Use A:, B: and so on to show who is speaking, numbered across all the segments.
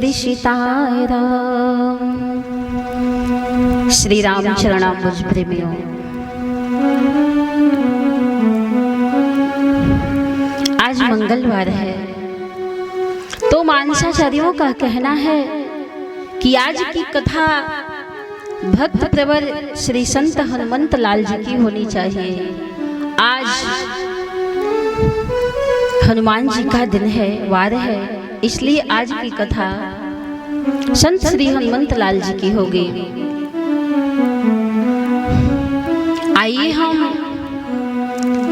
A: श्री सीताय राम। श्री राम चरणाम्बुज प्रेमियों, आज मंगलवार है तो मानसाचार्यों का कहना है कि आज की कथा भक्त प्रवर श्री संत हनुमंत लाल जी की होनी चाहिए। आज हनुमान जी का दिन है, वार है, इसलिए आज की कथा संत श्री हनुमंत लाल जी की होगी। आइए हम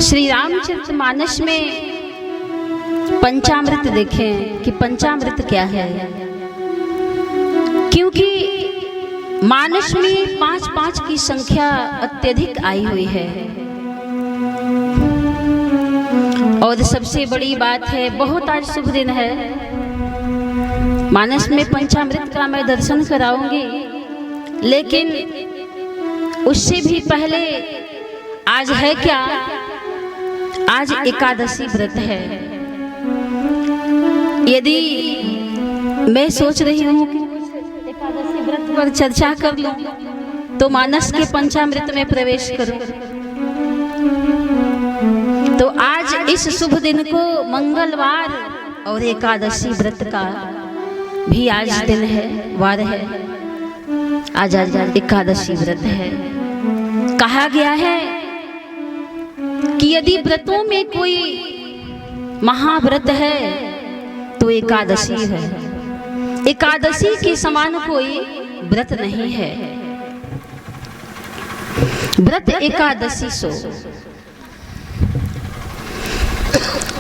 A: श्री रामचरितमानस में पंचामृत देखें कि पंचामृत क्या है। क्योंकि मानस में 5-5 की संख्या अत्यधिक आई हुई है और सबसे बड़ी बात है, बहुत आज शुभ दिन है, मानस में पंचामृत का मैं दर्शन कराऊंगी। लेकिन उससे भी पहले आज है क्या, आज एकादशी व्रत है। यदि मैं सोच रही हूँ कि एकादशी व्रत पर चर्चा कर लूं तो मानस के पंचामृत में प्रवेश करूं, तो आज इस शुभ दिन को मंगलवार और एकादशी व्रत का भी आज दिन है, वार है, आज एकादशी व्रत है। कहा गया है कि यदि व्रतों में कोई महाव्रत है तो एकादशी है। एकादशी के समान कोई व्रत नहीं है। व्रत एकादशी सो,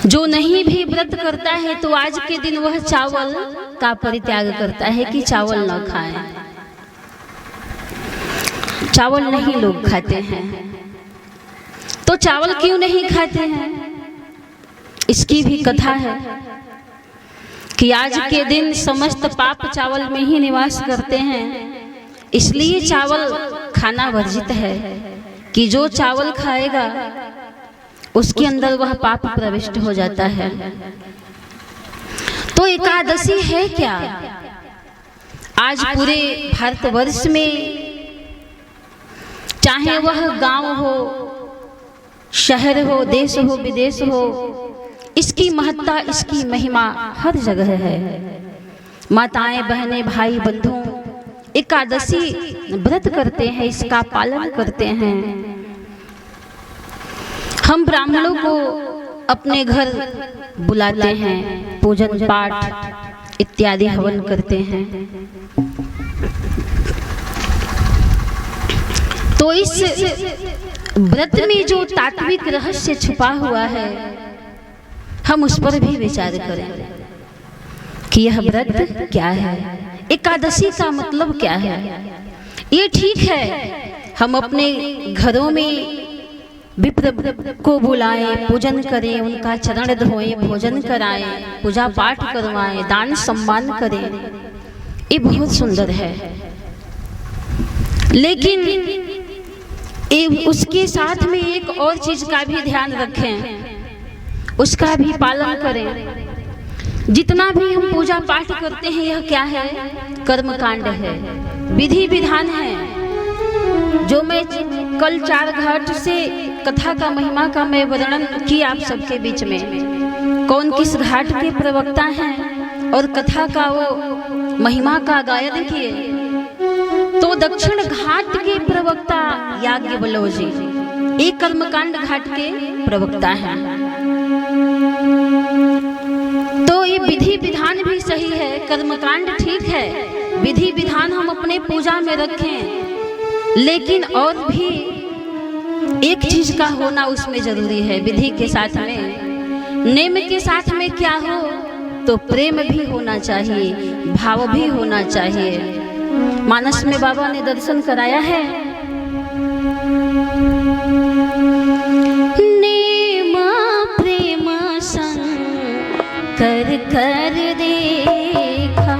A: जो नहीं भी व्रत करता है तो आज के दिन वह चावल का परित्याग करता है कि चावल न खाएं। चावल नहीं लोग खाते हैं, तो चावल क्यों नहीं खाते हैं, इसकी भी कथा है कि आज के दिन समस्त पाप चावल में ही निवास करते हैं, इसलिए चावल खाना वर्जित है कि जो चावल खाएगा उसके अंदर वह पाप प्रविष्ट हो जाता है। तो एकादशी है क्या? आज पूरे भारतवर्ष में, चाहे वह गांव हो, शहर हो, देश हो, विदेश हो, इसकी महत्ता, इसकी महिमा हर जगह है। माताएं, बहनें, भाई, बंधु एकादशी व्रत करते हैं, इसका पालन करते हैं। हम ब्राह्मणों को अपने घर बुलाते हैं, पूजन पाठ इत्यादि हवन करते हैं। तो इस व्रत में जो तात्विक रहस्य छुपा हुआ है, हम उस पर भी विचार करें कि यह व्रत क्या है, एकादशी का मतलब क्या है। ये ठीक है हम अपने घरों में विप्र को बुलाएं, पूजन करें, उनका चरण धोएं, भोजन कराएं, पूजा पाठ करवाएं, दान सम्मान करें, ये बहुत सुंदर है। लेकिन उसके साथ में एक और चीज का भी ध्यान रखें, उसका भी पालन करें। जितना भी हम पूजा पाठ करते हैं यह क्या है, कर्मकांड है, विधि विधान है। जो मैं कल 4 घाट से कथा का महिमा का मैं वर्णन किया आप सबके बीच में, कौन किस घाट के प्रवक्ता हैं और कथा का वो महिमा का गायन किए, तो दक्षिण घाट के प्रवक्ता याज्ञवल्क्य जी एक कर्मकांड घाट के प्रवक्ता हैं। तो ये विधि विधान भी सही है, कर्मकांड ठीक है, विधि विधान हम अपने पूजा में रखें, लेकिन और भी एक चीज का होना उसमें जरूरी है। विधि के साथ में, नेम के साथ में क्या हो, तो प्रेम भी होना चाहिए, भाव भी होना चाहिए। मानस में बाबा ने दर्शन कराया है, नेम प्रेम संग कर कर देखा,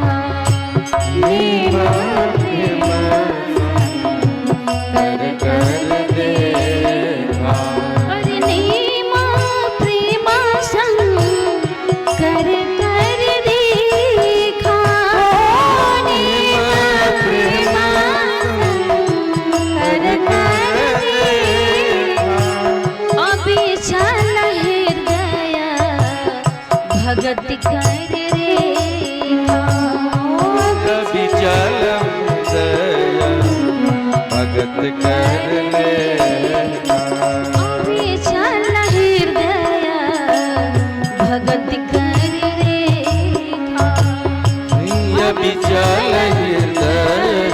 A: नेम प्रेम कर कर देखा, नेम प्रेम संग कर कर देखा।
B: कर लेना।
A: अविचल हृदय भगत कर रेखा,
B: अविचल हृदय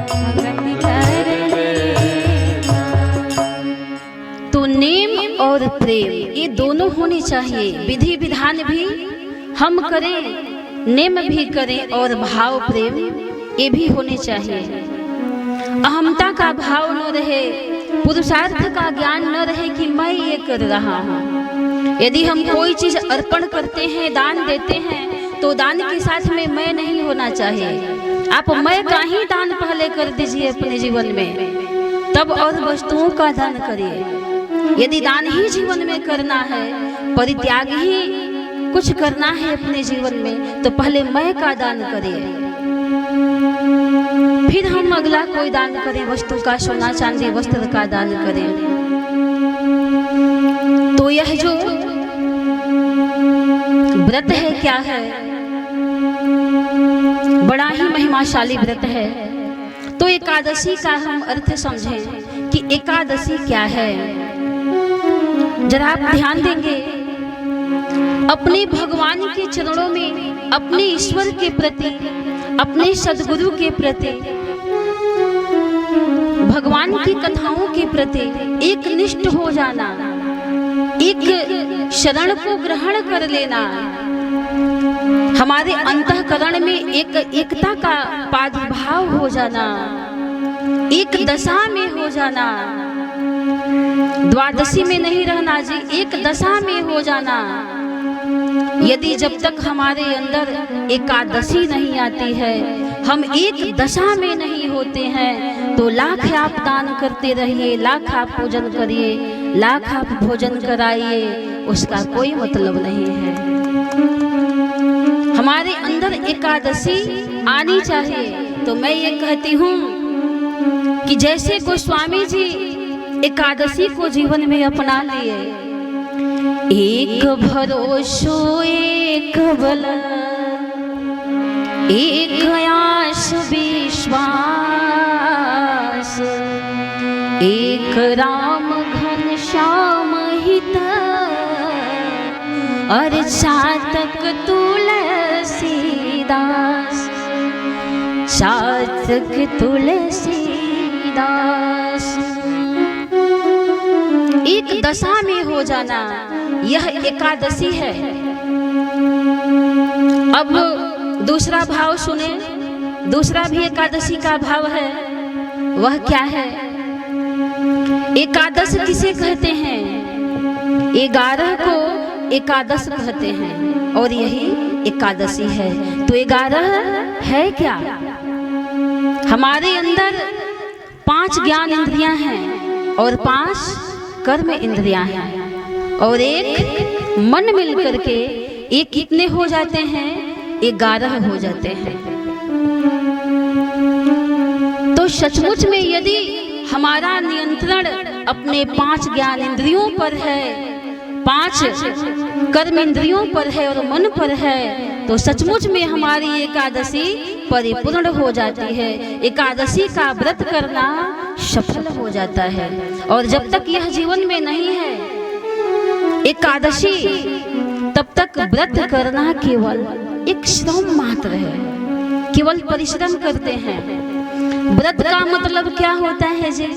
A: भगत कर रेखा। तो नेम और प्रेम ये दोनों होने चाहिए। विधि विधान भी हम करें, नेम भी करें और भाव प्रेम ये भी होने चाहिए। अहमता का भाव न रहे, पुरुषार्थ का ज्ञान न रहे कि मैं ये कर रहा हूँ। यदि हम कोई चीज अर्पण करते हैं, दान देते हैं, तो दान के साथ में मैं नहीं होना चाहिए। आप मैं का ही दान पहले कर दीजिए अपने जीवन में, तब और वस्तुओं का दान करिए। यदि दान ही जीवन में करना है, परित्याग ही कुछ करना है अपने जीवन में, तो पहले मैं का दान करिए, फिर हम अगला कोई दान करें, वस्तु का, सोना चांदी वस्त्र का दान करें। तो यह जो व्रत है क्या है, बड़ा ही महिमाशाली व्रत है। तो एकादशी का हम अर्थ समझें कि एकादशी क्या है। जरा आप ध्यान देंगे, अपने भगवान के चरणों में, अपने ईश्वर के प्रति, अपने सद्गुरु के प्रति, भगवान की कथाओं के प्रति एक निष्ठ हो जाना, एक शरण को ग्रहण कर लेना, हमारे अंतःकरण में एक एकता का प्रादुर्भाव हो जाना, एक दशा में हो जाना, द्वादशी में नहीं रहना जी, एक दशा में हो जाना। यदि जब तक हमारे अंदर एकादशी नहीं आती है, हम एक दशा में नहीं होते हैं, तो लाख आप दान करते रहिए, लाख आप पूजन करिए, लाख आप भोजन कराइए, उसका कोई मतलब नहीं है। हमारे अंदर एकादशी आनी चाहिए। तो मैं ये कहती हूँ कि जैसे गोस्वामी जी एकादशी को जीवन में अपना लिए, एक भरोसो एक बल, एक आस विश्वास, एक राम घन श्याम हित, और चातक तुलसीदास, चातक तुलसीदास। एक दशा में हो जाना, यह एकादशी है। अब दूसरा भाव सुने, दूसरा भी एकादशी का भाव है। वह क्या है? एकादश किसे कहते हैं? 11 को एकादश कहते हैं, और यही एकादशी है। तो 11 है क्या? हमारे अंदर 5 ज्ञान इंद्रियां हैं, और 5 कर्म इंद्रियां हैं, और एक मन मिल करके ये कितने हो जाते हैं? 11 हो जाते हैं। तो सचमुच में यदि हमारा नियंत्रण अपने 5 ज्ञान इंद्रियों पर है, 5 कर्म इंद्रियों पर है और मन पर है, तो सचमुच में हमारी एकादशी परिपूर्ण हो जाती है। एकादशी का व्रत करना सफल हो जाता है। और जब तक यह जीवन में नहीं है एकादशी, तब तक व्रत करना केवल एक श्रम मात्र है, केवल परिश्रम करते हैं। व्रत का मतलब क्या होता है जी?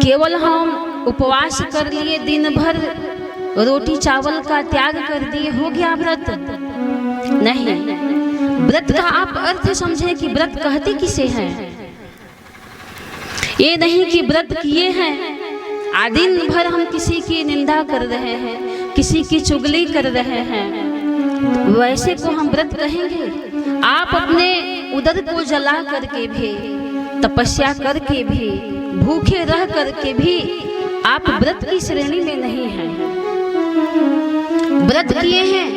A: केवल हम उपवास कर लिए, दिन भर रोटी चावल का त्याग कर दिए, हो गया व्रत? नहीं। व्रत का आप अर्थ समझे कि व्रत कहते किसे हैं। ये नहीं कि व्रत किए हैं, दिन भर हम किसी की निंदा कर रहे हैं, किसी की चुगली कर रहे हैं, वैसे को हम व्रत कहेंगे? आप अपने उदर को जला करके भी, तपस्या करके भी, भूखे रह करके भी आप व्रत की श्रेणी में नहीं हैं। व्रत किए हैं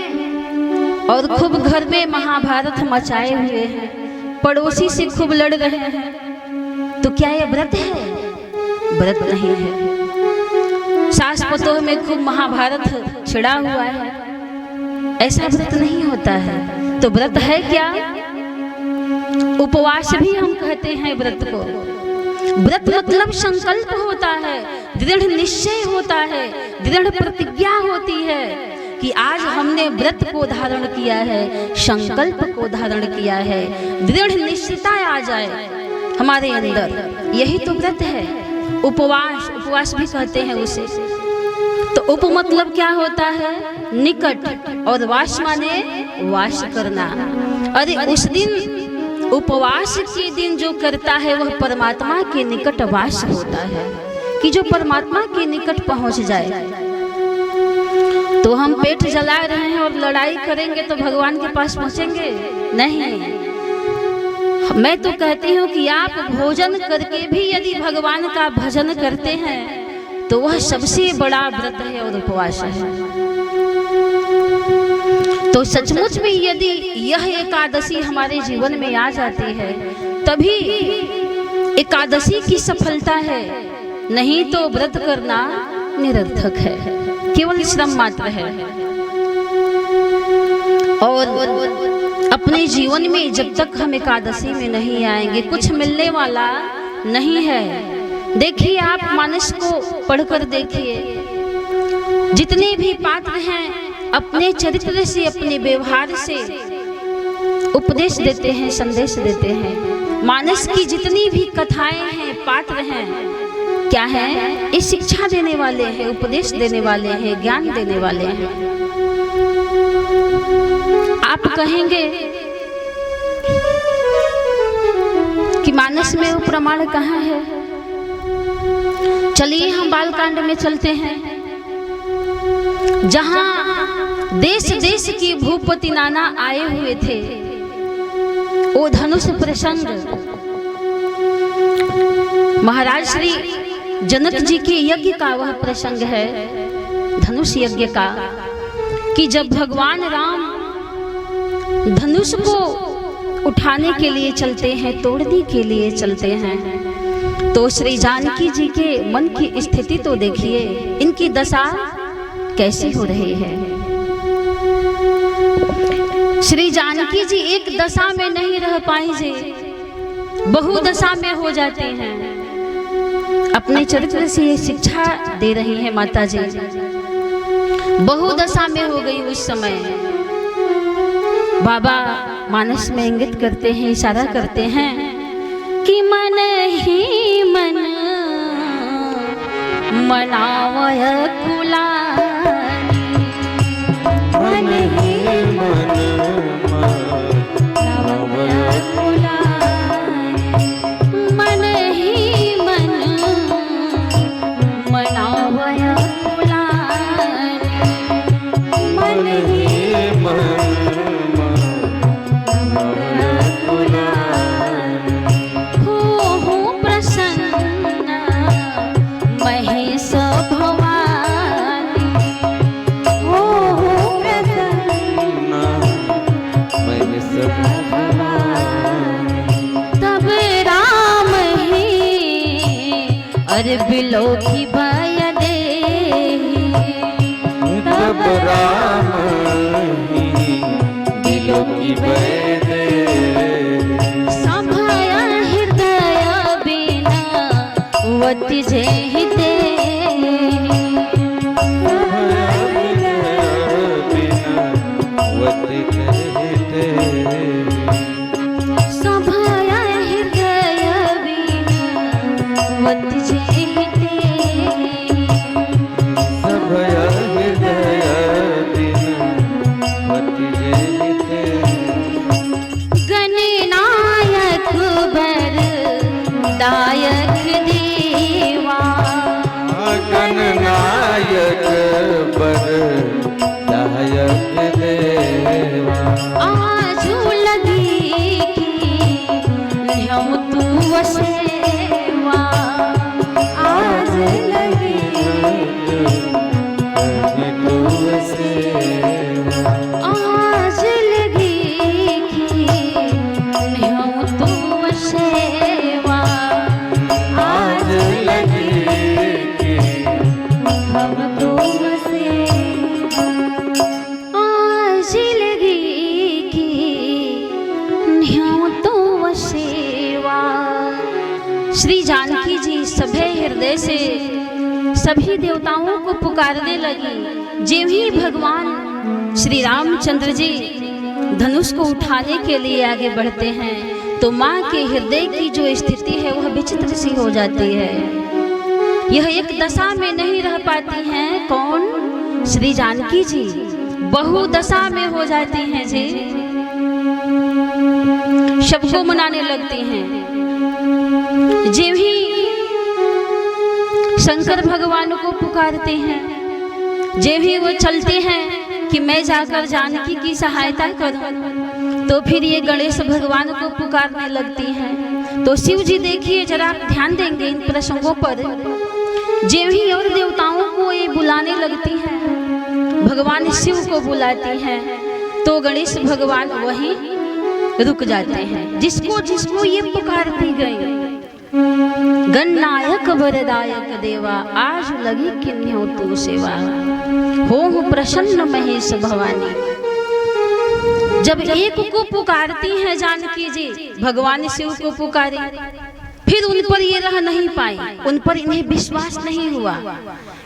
A: और खूब घर में महाभारत मचाए हुए हैं, पड़ोसी से खूब लड़ रहे हैं, तो क्या ये व्रत है? व्रत नहीं है। सास पतोह में खूब महाभारत छिड़ा हुआ है, ऐसा व्रत नहीं होता है। तो व्रत है क्या? उपवास भी हम कहते हैं व्रत को। व्रत मतलब संकल्प होता है, दृढ़ निश्चय होता है, दृढ़ प्रतिज्ञा होती है कि आज हमने व्रत को धारण किया है, संकल्प को धारण किया है, दृढ़ निश्चयता आ जाए हमारे अंदर, यही तो व्रत है। उपवास, उपवास भी कहते हैं उसे। तो उप मतलब क्या होता है? निकट, और वास माने वास करना। अरे उस दिन, उपवास के दिन जो करता है वह परमात्मा के निकट वास होता है, कि जो परमात्मा के निकट पहुंच जाए। तो हम पेट जला रहे हैं और लड़ाई करेंगे तो भगवान के पास पहुंचेंगे? नहीं। मैं तो कहती हूँ कि आप भोजन करके भी यदि भगवान का भजन करते हैं तो वह सबसे बड़ा व्रत है और उपवास है। तो सचमुच में यदि यह एकादशी हमारे जीवन में आ जाती है तभी एकादशी की सफलता है, नहीं तो व्रत करना निरर्थक है, केवल श्रम मात्र है। और अपने जीवन में जब तक हम एकादशी में नहीं आएंगे कुछ मिलने वाला नहीं है। देखिए, आप मानस को पढ़कर देखिए, जितने भी पात्र हैं अपने चरित्र से, अपने व्यवहार से उपदेश देते हैं, संदेश देते हैं। मानस की जितनी भी कथाएं हैं, पात्र हैं, क्या है? ये शिक्षा देने वाले हैं, उपदेश देने वाले हैं, ज्ञान देने वाले हैं। आप कहेंगे कि मानस में वो प्रमाण कहाँ है? चलिए हम बालकांड में चलते हैं, जहां देश देश की भूपति नाना आए हुए थे। वो धनुष प्रसंग महाराज श्री जनक जी के यज्ञ का वह प्रसंग है, धनुष यज्ञ का, कि जब भगवान राम धनुष को उठाने के लिए चलते हैं, तोड़ने के लिए चलते हैं, तो श्री जानकी जी के मन की स्थिति तो देखिए, इनकी दशा कैसी हो रही है। श्री जानकी जी एक दशा में नहीं रह पाई जी, बहुदशा में हो जाते हैं। अपने चरित्र से ये शिक्षा दे रही है माता जी। बहुदशा में हो गई उस समय। बाबा मानस में इंगित करते हैं, इशारा करते हैं कि मन ही मन मनावय कुलानी, मन ही मन मनावय कुलानी, मन ही मन मनावय कुलानी, मन ही मन बिलो की भय दे, तब राम ही बिलो की भय दे, सभय हृदय बिना वति जे हिते, सभय हृदय बिना वति जे श्री जानकी जी सभे हृदय से सभी देवताओं को पुकारने लगी। ज्यों ही भगवान श्री रामचंद्र जी धनुष को उठाने के लिए आगे बढ़ते हैं तो माँ के हृदय की जो स्थिति है वह विचित्र सी हो जाती है। यह एक दशा में नहीं रह पाती हैं। कौन? श्री जानकी जी बहु दशा में हो जाती हैं जी। सबको मनाने लगती हैं। ज्यों ही शंकर भगवान को पुकारते हैं, ज्यों ही वो चलते हैं कि मैं जाकर जानकी की सहायता करूं, तो फिर ये गणेश भगवान को पुकारने लगती हैं। तो शिव जी देखिए, जरा आप ध्यान देंगे इन प्रसंगों पर, ज्यों ही और देवताओं को ये बुलाने लगती हैं, भगवान शिव को बुलाती हैं, तो गणेश भगवान वहीं रुक जाते हैं। जिसको जिसको ये पुकारती गई, गणनायक वरदायक देवा, आज लगी किन्हीं तू सेवा, हो प्रसन्न महेश भवानी। जब एक को पुकारती हैं जानकी जी, भगवान शिव को पुकारी, फिर उन पर ये रह नहीं पाई, उन पर इन्हें विश्वास नहीं हुआ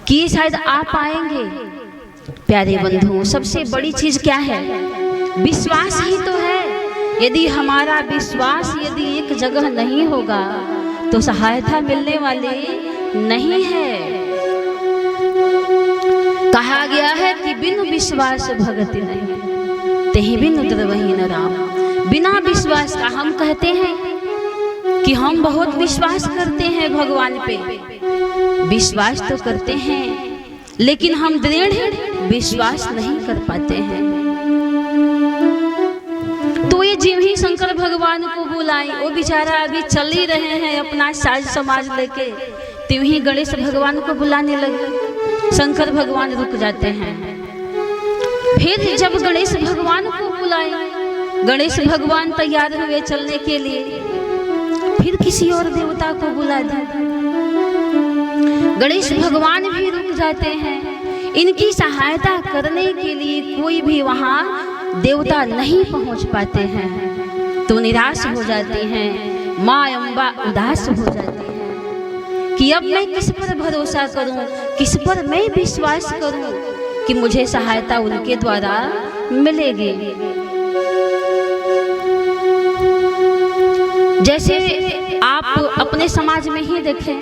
A: कि ये शायद आ पाएंगे। प्यारे बंधुओं, सबसे बड़ी चीज क्या है? विश्वास ही तो है। यदि हमारा विश्वास यदि एक जगह नहीं होगा तो सहायता मिलने वाली नहीं है। कहा गया है कि बिनु विश्वास भगति नहीं, तेहि बिनु द्रवहि न राम। बिना विश्वास का हम कहते हैं कि हम बहुत विश्वास करते हैं भगवान पे, विश्वास तो करते हैं, लेकिन हम दृढ़ विश्वास नहीं कर पाते हैं। तो ये जीव ही शंकर भगवान को बुलाई, वो बेचारा अभी चल ही रहे हैं अपना साज समाज लेके, त्यों ही गणेश भगवान को बुलाने लगे। शंकर भगवान रुक जाते हैं। फिर जब गणेश भगवान को बुलाए, गणेश भगवान तैयार हुए चलने के लिए, फिर किसी और देवता को बुला दिया। गणेश भगवान भी रुक जाते हैं। इनकी सहायता करने के लिए कोई भी वहाँ देवता नहीं पहुंच पाते हैं, तो निराश हो जाते हैं। माँ अम्बा उदास हो जाती है कि अब मैं किस पर भरोसा करूं, किस पर मैं विश्वास करूं कि मुझे सहायता उनके द्वारा मिलेगी। जैसे आप अपने समाज में ही देखें,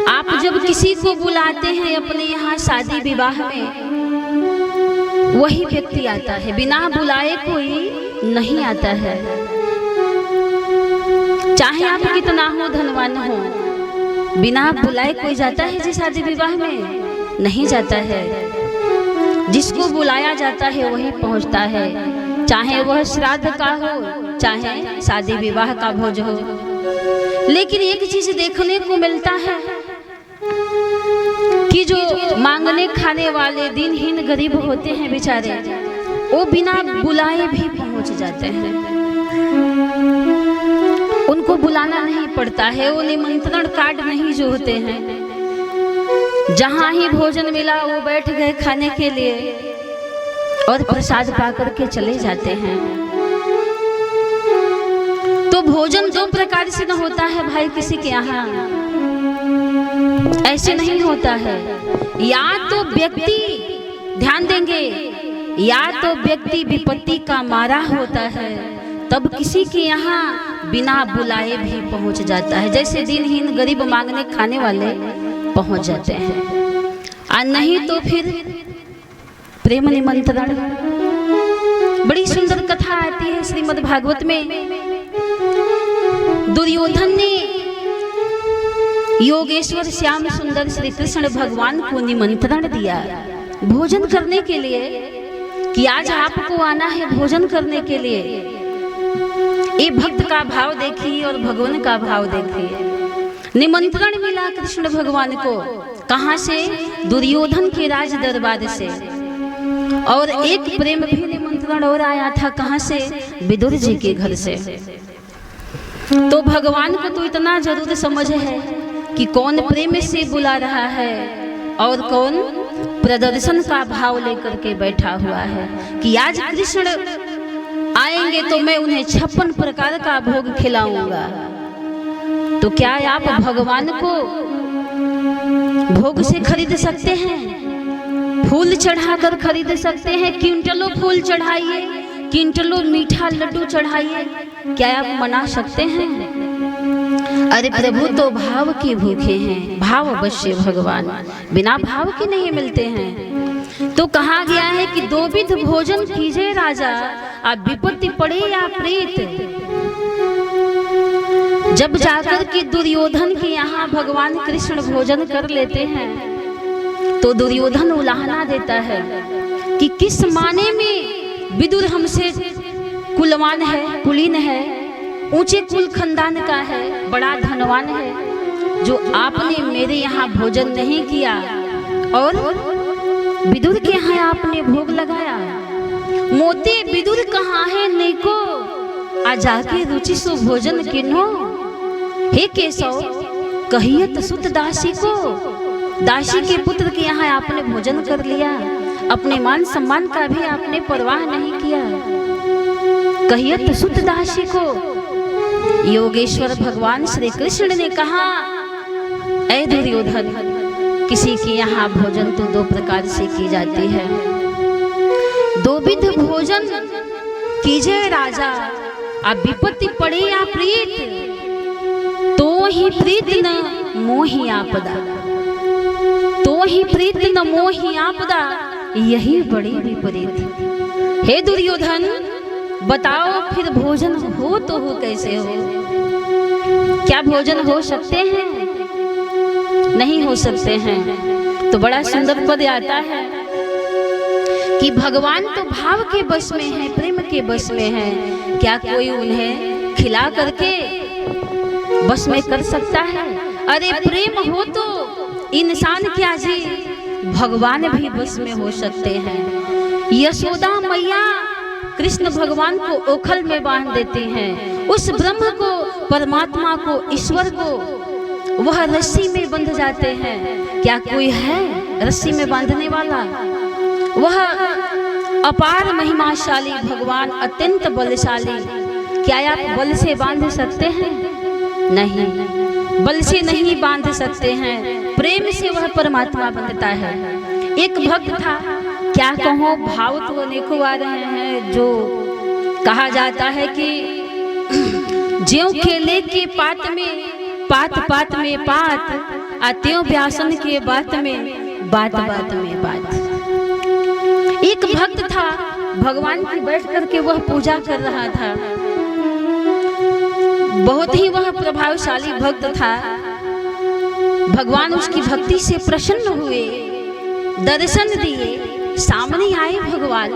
A: आप जब किसी को बुलाते हैं अपने यहाँ शादी विवाह में, वही व्यक्ति आता है, बिना बुलाए कोई नहीं आता है। चाहे आप कितना हो धनवान हो, बिना बुलाए कोई जाता है जी शादी विवाह में? नहीं जाता है। जिसको बुलाया जाता है वही पहुंचता है, चाहे वह श्राद्ध का हो, चाहे शादी विवाह का भोज हो। लेकिन एक चीज देखने को मिलता है कि जो मांगने खाने वाले दिनहीन गरीब होते हैं बेचारे, वो बिना बुलाए भी पहुंच जाते हैं। उनको बुलाना नहीं पड़ता है, वो निमंत्रण कार्ड नहीं जो होते हैं, जहां ही भोजन मिला वो बैठ गए खाने के लिए और प्रसाद पाकर के चले जाते हैं। तो भोजन दो प्रकार से न होता है भाई किसी के यहाँ, ऐसे नहीं होता है। या तो व्यक्ति, ध्यान देंगे, या तो व्यक्ति विपत्ति का मारा होता है, तब किसी के यहाँ बिना बुलाए भी पहुंच जाता है। जैसे दिनहीन गरीब मांगने खाने वाले पहुंच जाते हैं, और नहीं तो फिर प्रेम निमंत्रण। बड़ी सुंदर कथा आती है श्रीमद् भागवत में। दुर्योधन ने योगेश्वर श्याम सुंदर श्री कृष्ण भगवान को निमंत्रण दिया भोजन करने के लिए कि आज आपको आना है भोजन करने के लिए। ये भक्त का भाव देखिए और भगवान का भाव देखिए। निमंत्रण मिला कृष्ण भगवान को, कहां से? दुर्योधन के राज दरबार से। और एक प्रेम भी निमंत्रण और आया था, कहां से? विदुर जी के घर से। तो भगवान को तो इतना जरूर समझ है कि कौन प्रेम से बुला रहा है और कौन प्रदर्शन का भाव लेकर के बैठा हुआ है कि आज कृष्ण आएंगे तो मैं उन्हें 56 प्रकार का भोग खिलाऊंगा। तो क्या आप भगवान को भोग से खरीद सकते हैं? फूल चढ़ाकर खरीद सकते हैं? क्विंटलों फूल चढ़ाइए, क्विंटलों मीठा लड्डू चढ़ाइए, क्या आप मना सकते हैं? अरे प्रभु तो भाव के भूखे हैं, भाव अवश्य भगवान बिना भाव के नहीं मिलते हैं। तो कहा गया है कि दो विध भोजन कीजिए राजा, अब विपत्ति पड़े या प्रीत। जब जाकर के दुर्योधन के यहाँ भगवान कृष्ण भोजन कर लेते हैं तो दुर्योधन उलाहना देता है कि किस माने में विदुर हमसे कुलवान है, कुलीन है, ऊंचे कुल खानदान का है, बड़ा धनवान है, जो आपने मेरे यहाँ भोजन नहीं किया और विदुर के यहाँ आपने भोग लगाया। मोते विदुर कहाँ है नेको, आ जाके रुचि सो भोजन किन्हो। हे केशव कहियत सुत दासी को, दासी के पुत्र के यहाँ आपने भोजन कर लिया, अपने मान सम्मान का भी आपने परवाह नहीं किया। कहियत सुत दासी को। योगेश्वर भगवान श्री कृष्ण ने कहा, ऐ दुर्योधन, किसी के यहाँ भोजन तो दो प्रकार से की जाती है, दो विध भोजन कीजिए राजा, अब विपत्ति पड़े या प्रीत, तो ही प्रीत न मोहि आपदा, तो ही प्रीत न मोहि आपदा, यही बड़ी विपरीत। हे दुर्योधन बताओ फिर भोजन हो तो हो कैसे हो? क्या भोजन हो सकते हैं? नहीं हो सकते हैं। तो बड़ा सुंदर पद आता है कि भगवान तो भाव के बस में है, प्रेम के बस में है, क्या कोई उन्हें खिला करके बस में कर सकता है? अरे प्रेम हो तो इंसान क्या जी, भगवान भी बस में हो सकते हैं। यशोदा मैया कृष्ण भगवान को ओखल में बांध देते हैं, उस ब्रह्म को, परमात्मा को, ईश्वर को वह रस्सी में बंध जाते हैं। क्या कोई है रस्सी में बांधने वाला? वह अपार महिमाशाली भगवान अत्यंत बलशाली, क्या आप बल से बांध सकते हैं? नहीं, बल से नहीं बांध सकते हैं, प्रेम से वह परमात्मा बनता है। एक भक्त था, क्या कहो भाव तो अनेकों आ रहे हैं, जो कहा जाता है कि ज्यों केले के पात में पात पात में पात, आत्यों व्यासन के बात में बात बात में बात। एक भक्त था, भगवान की बैठ करके वह पूजा कर रहा था, बहुत ही वह प्रभावशाली भक्त था। भगवान उसकी भक्ति से प्रसन्न हुए, दर्शन दिए, सामने आए भगवान।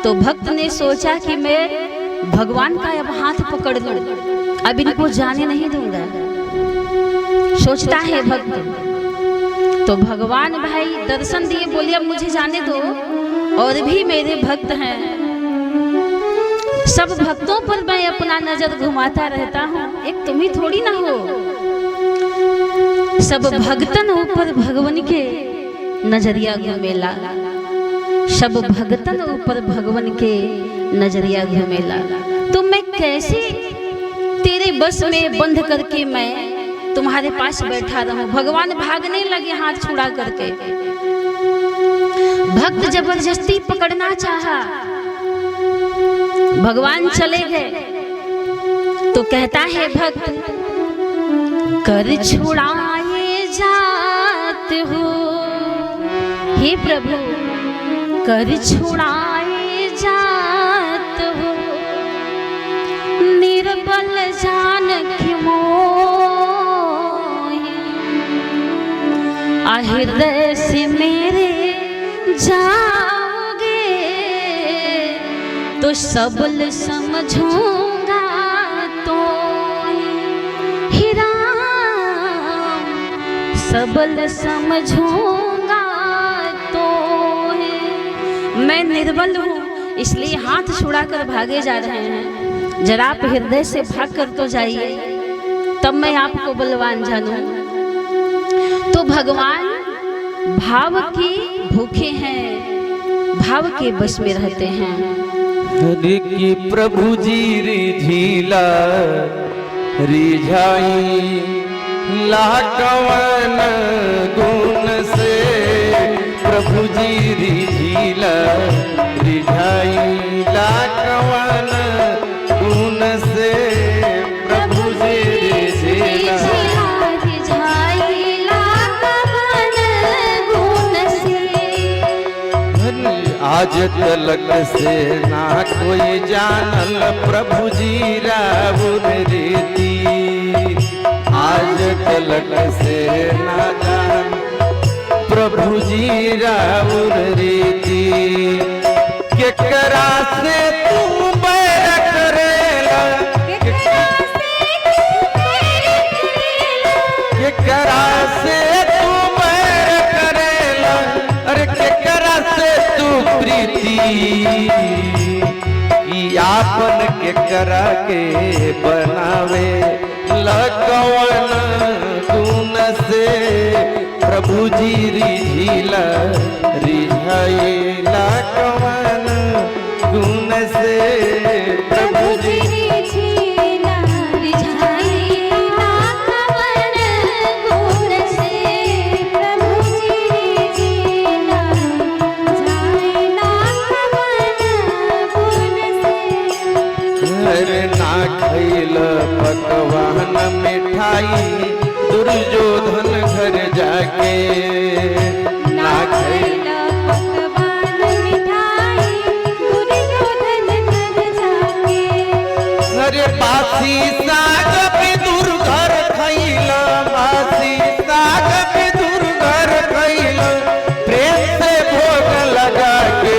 A: तो भक्त ने सोचा कि मैं भगवान का अब हाथ पकड़ लूं, अब इनको जाने नहीं दूंगा, सोचता है भक्त। तो भगवान भाई दर्शन दिए, बोले अब मुझे जाने दो, और भी मेरे भक्त हैं, सब भक्तों पर मैं अपना नजर घुमाता रहता हूँ, एक तुम ही थोड़ी ना हो। सब भगतन ऊपर भगवान के नजरिया घुमेला, सब भगतन ऊपर भगवान के नजरिया घुमेला। तो मैं कैसे तेरे बस में बंध करके मैं तुम्हारे पास बैठा रहूं? भगवान भागने लगे हाथ छुड़ा करके। भक्त जबरदस्ती पकड़ना चाहा, भगवान चले गए। तो कहता है भक्त, कर छुड़ाए जात हो, हे प्रभु कर छुड़ाए जात हो, निर्बल जान की हृदय से मेरे जाओगे तो सबल समझूंगा, तो ही राम सबल समझूंगा, तो मैं निर्बल हूँ इसलिए हाथ छुड़ाकर भागे जा रहे हैं, जरा आप हृदय से भाग कर तो जाइए, तब मैं आपको बलवान जानूं। तो भगवान भाव के भूखे हैं, भाव के बस में रहते हैं।
B: हरि की प्रभु जी रिझिला रिझाई लाकवन गुण से प्रभु जी रिझिला रिझाई लाकवन गुण से प्रभु जी रिझिला आज तलक से ना कोई जानल प्रभु जी रावुर रीति आज तलक से ना जान प्रभु जी रावुर रीति केकरा से तू बैर करेला केकरा से तू बैर करेला अरे केकरा से तू प्रीति आपन के करा के बनावे लकवन गुण से प्रभु जी रिझिला रिझाई लकवन गुण से प्रभु जी ना खैल पकवान मिठाई दुर्योधन घर जाके ना खैल पकवान मिठाई दुर्योधन घर जाके अरे बासी साग विदुर घर खैल बासी साग विदुर घर खैल प्रेम से भोग लगा के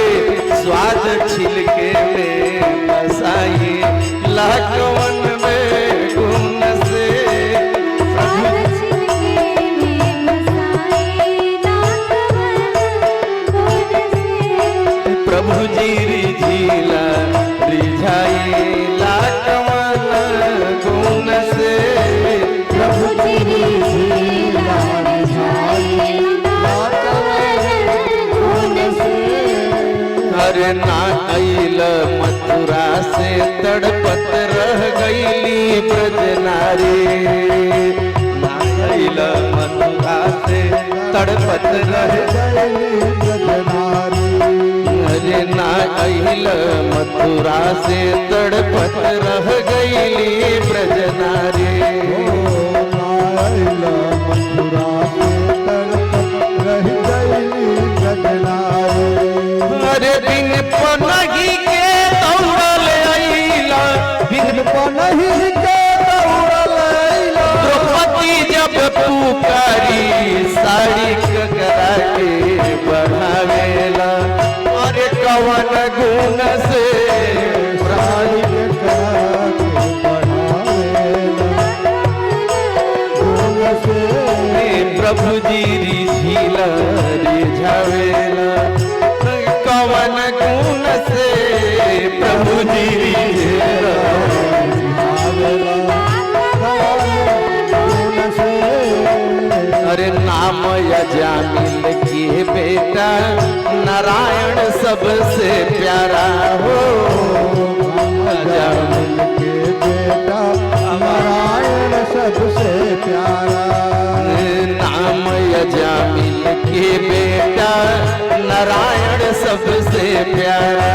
B: स्वाद छिलके में बसाई लाकवन में गुण से प्रभु जी रिझिला रिझाई लाकवन गुण से प्रभु जी रिझिला रिझाई लाकवन गुण से अरे ना अइल मथुरा से तड़पत रह गईली ब्रज नारी ना अइल मथुरा से तड़पत रह गईली ब्रज नारी अरे ना अइल मथुरा से तड़पत रह गईली ब्रज नारी ना अइल मथुरा से तड़पत रह गईली ब्रज नारी अरे बिन पनही के दौड़ल अइला बिन पनही के दौड़ल अइला द्रौपदी जब पुकारी साड़ी ककरा के बढ़ावेला अरे कवन गुण से साड़ी ककरा के बढ़ावेला गुण से प्रभु जी रिझिला रिझावेला कवन गुण से प्रभु जी रिझिला अरे नाम यजामिल के बेटा नारायण सबसे प्यारा हो यजामिल के बेटा नारायण सबसे प्यारा नाम यजामिल के बेटा नारायण सबसे प्यारा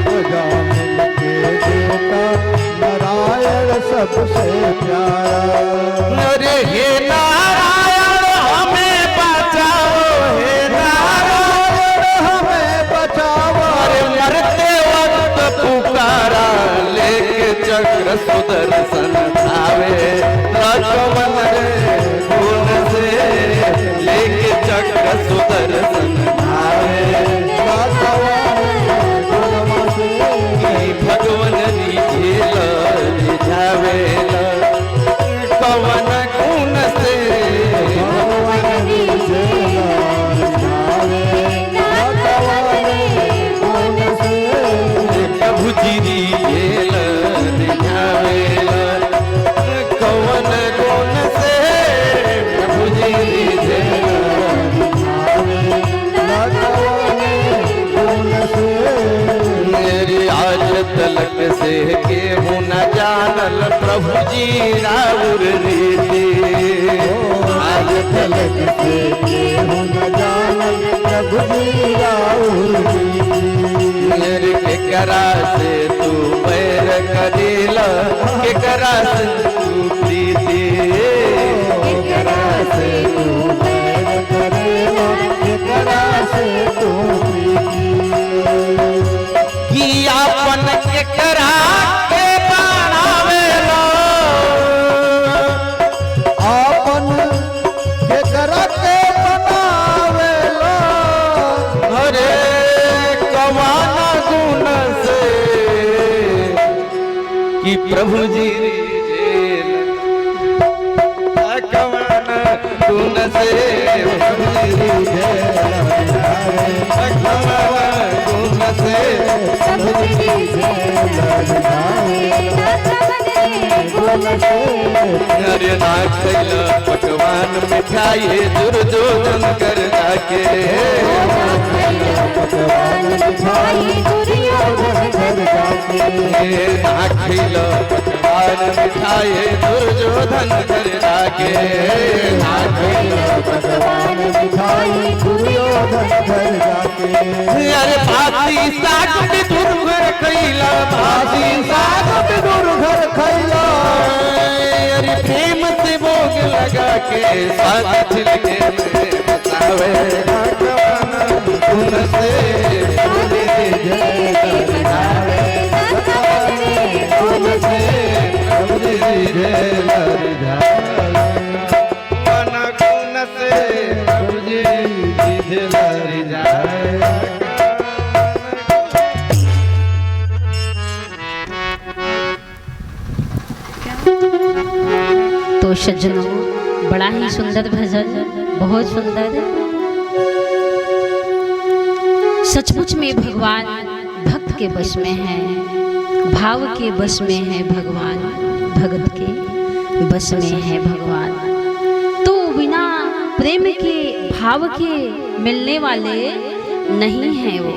B: यजामिल के बेटा नारायण सबसे प्यारा अरे हे नारायण हमें बचाओ हे नारायण हमें बचाओ अरे मरते वक्त पुकारा लेके चक्र सुदर्शन आवे लक्ष्मण गुण से लेके चक्र सुदर्शन आवे भगवान रिझिला रिझावेला कवन गुण से भगवान रिझिला रिझावेला कवन गुण से प्रभु जी रिझिला रिझावेला कवन गुण से प्रभु जी रिझिला रिझावेला कवन गुण से मेरी आज तलक से केहू न जानल प्रभु जी राउर रीति।
C: आज झलक से केहू न जानल प्रभु जी राउर रीति।
B: केकरा से तू बैर करेला, केकरा से तू प्रीति।
C: केकरा से तू बैर करेला, केकरा से तू प्रीति।
B: कि आपन केकरा के बनावेला,
C: आपन केकरा के बनावेला।
B: अरे कवान गुण से कि प्रभु जी रिझेल। कवान गुण से प्रभु जी रिझेल। कवान गुण से
C: प्रभु जी रिझेल।
B: अरे ना खैला पकवान मिठाई दुर्योधन कर जाके।
C: पकवान मिठाई दुर्योधन घर जाके।
B: ना खैला पकवान मिठाई दुर्योधन कर जाके।
C: ना खैला पकवान मिठाई दुर्योधन घर जाके।
B: अरे भाती साग भी दुर्घर खैला, भाती साग भी
C: दुर्घर खैला।
B: अरे प्रेम से भोग लगा के साथ छिलके में बतावे। गुण से गुण से प्रभु जी रिझेल। मन गुण से प्रभु जी रिझेल।
A: तो सज्जनों, बड़ा ही सुंदर भजन, बहुत सुंदर। सचमुच में भगवान भक्त के वश में है, भाव के वश में है भगवान, भगत के वश में है भगवान। तो बिना प्रेम के, भाव के मिलने वाले नहीं है वो।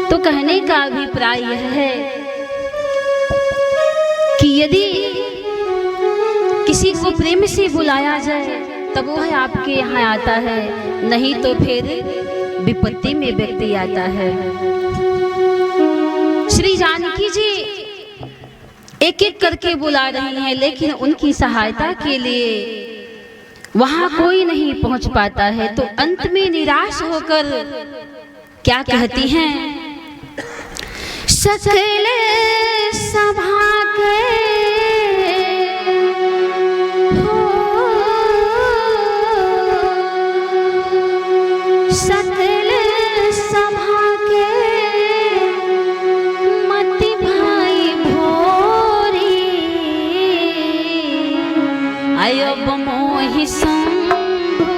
A: तो कहने का अभिप्राय यह है कि यदि किसी को प्रेम से बुलाया जाए तब वह आपके यहाँ आता है, नहीं तो फिर विपत्ति में व्यक्ति आता है। श्री जानकी जी एक एक करके बुला रही हैं, लेकिन उनकी सहायता के लिए वहां कोई नहीं पहुंच पाता है। तो अंत में निराश होकर क्या कहती हैं? सकल सभा के सकल सभा के मति भाई भोरी, अयब मोहि शंभु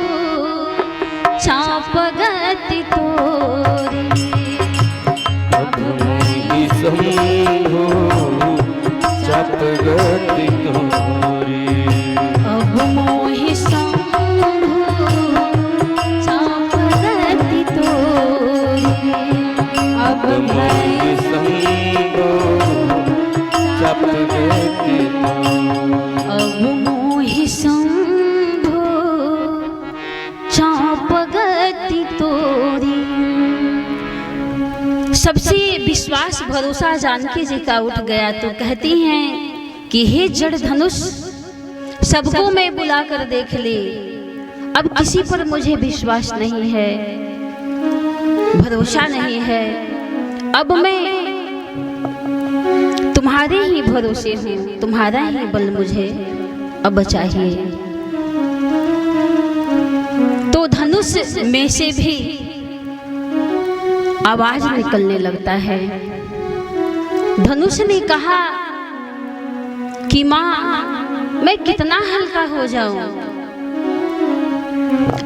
A: चाप गति तोरी।
B: शंभु चाप गति तोरी।
A: अब मोहि शंभु चाप गति तोरी। अब
B: मोहि शंभु चाप गति तोरी।
A: अब मोहि शंभु चाप गति तोरी। सबसे विश्वास भरोसा जानकी जी का उठ गया। तो कहती हैं कि हे जड़ धनुष, सबको मैं बुलाकर देख ली, अब किसी पर मुझे विश्वास नहीं है, भरोसा नहीं है। अब मैं तुम्हारे ही भरोसे हूँ, तुम्हारा ही बल मुझे अब चाहिए। तो धनुष में से भी आवाज निकलने लगता है। धनुष ने कहा कि माँ, मैं कितना हल्का हो जाऊं,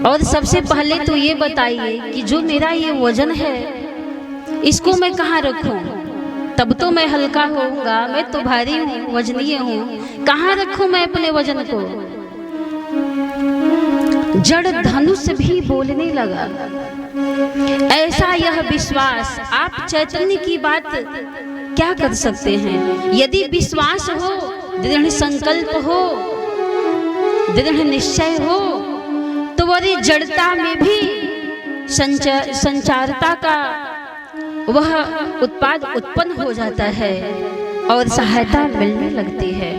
A: और सबसे पहले तो ये बताइए कि जो मेरा ये वजन है इसको मैं कहाँ रखूं? तब तो मैं हल्का होऊंगा, मैं तो भारी हूँ, वजनीय हूँ, कहाँ रखूं मैं अपने वजन को? जड़ धनुष भी बोलने लगा ऐसा यह विश्वास, आप चैतन्य की बात क्या कर सकते हैं? यदि विश्वास हो, दृढ़ संकल्प हो, दृढ़ निश्चय हो, तो वही जड़ता में भी संचारता का वह उत्पाद उत्पन्न हो जाता है और सहायता मिलने लगती है।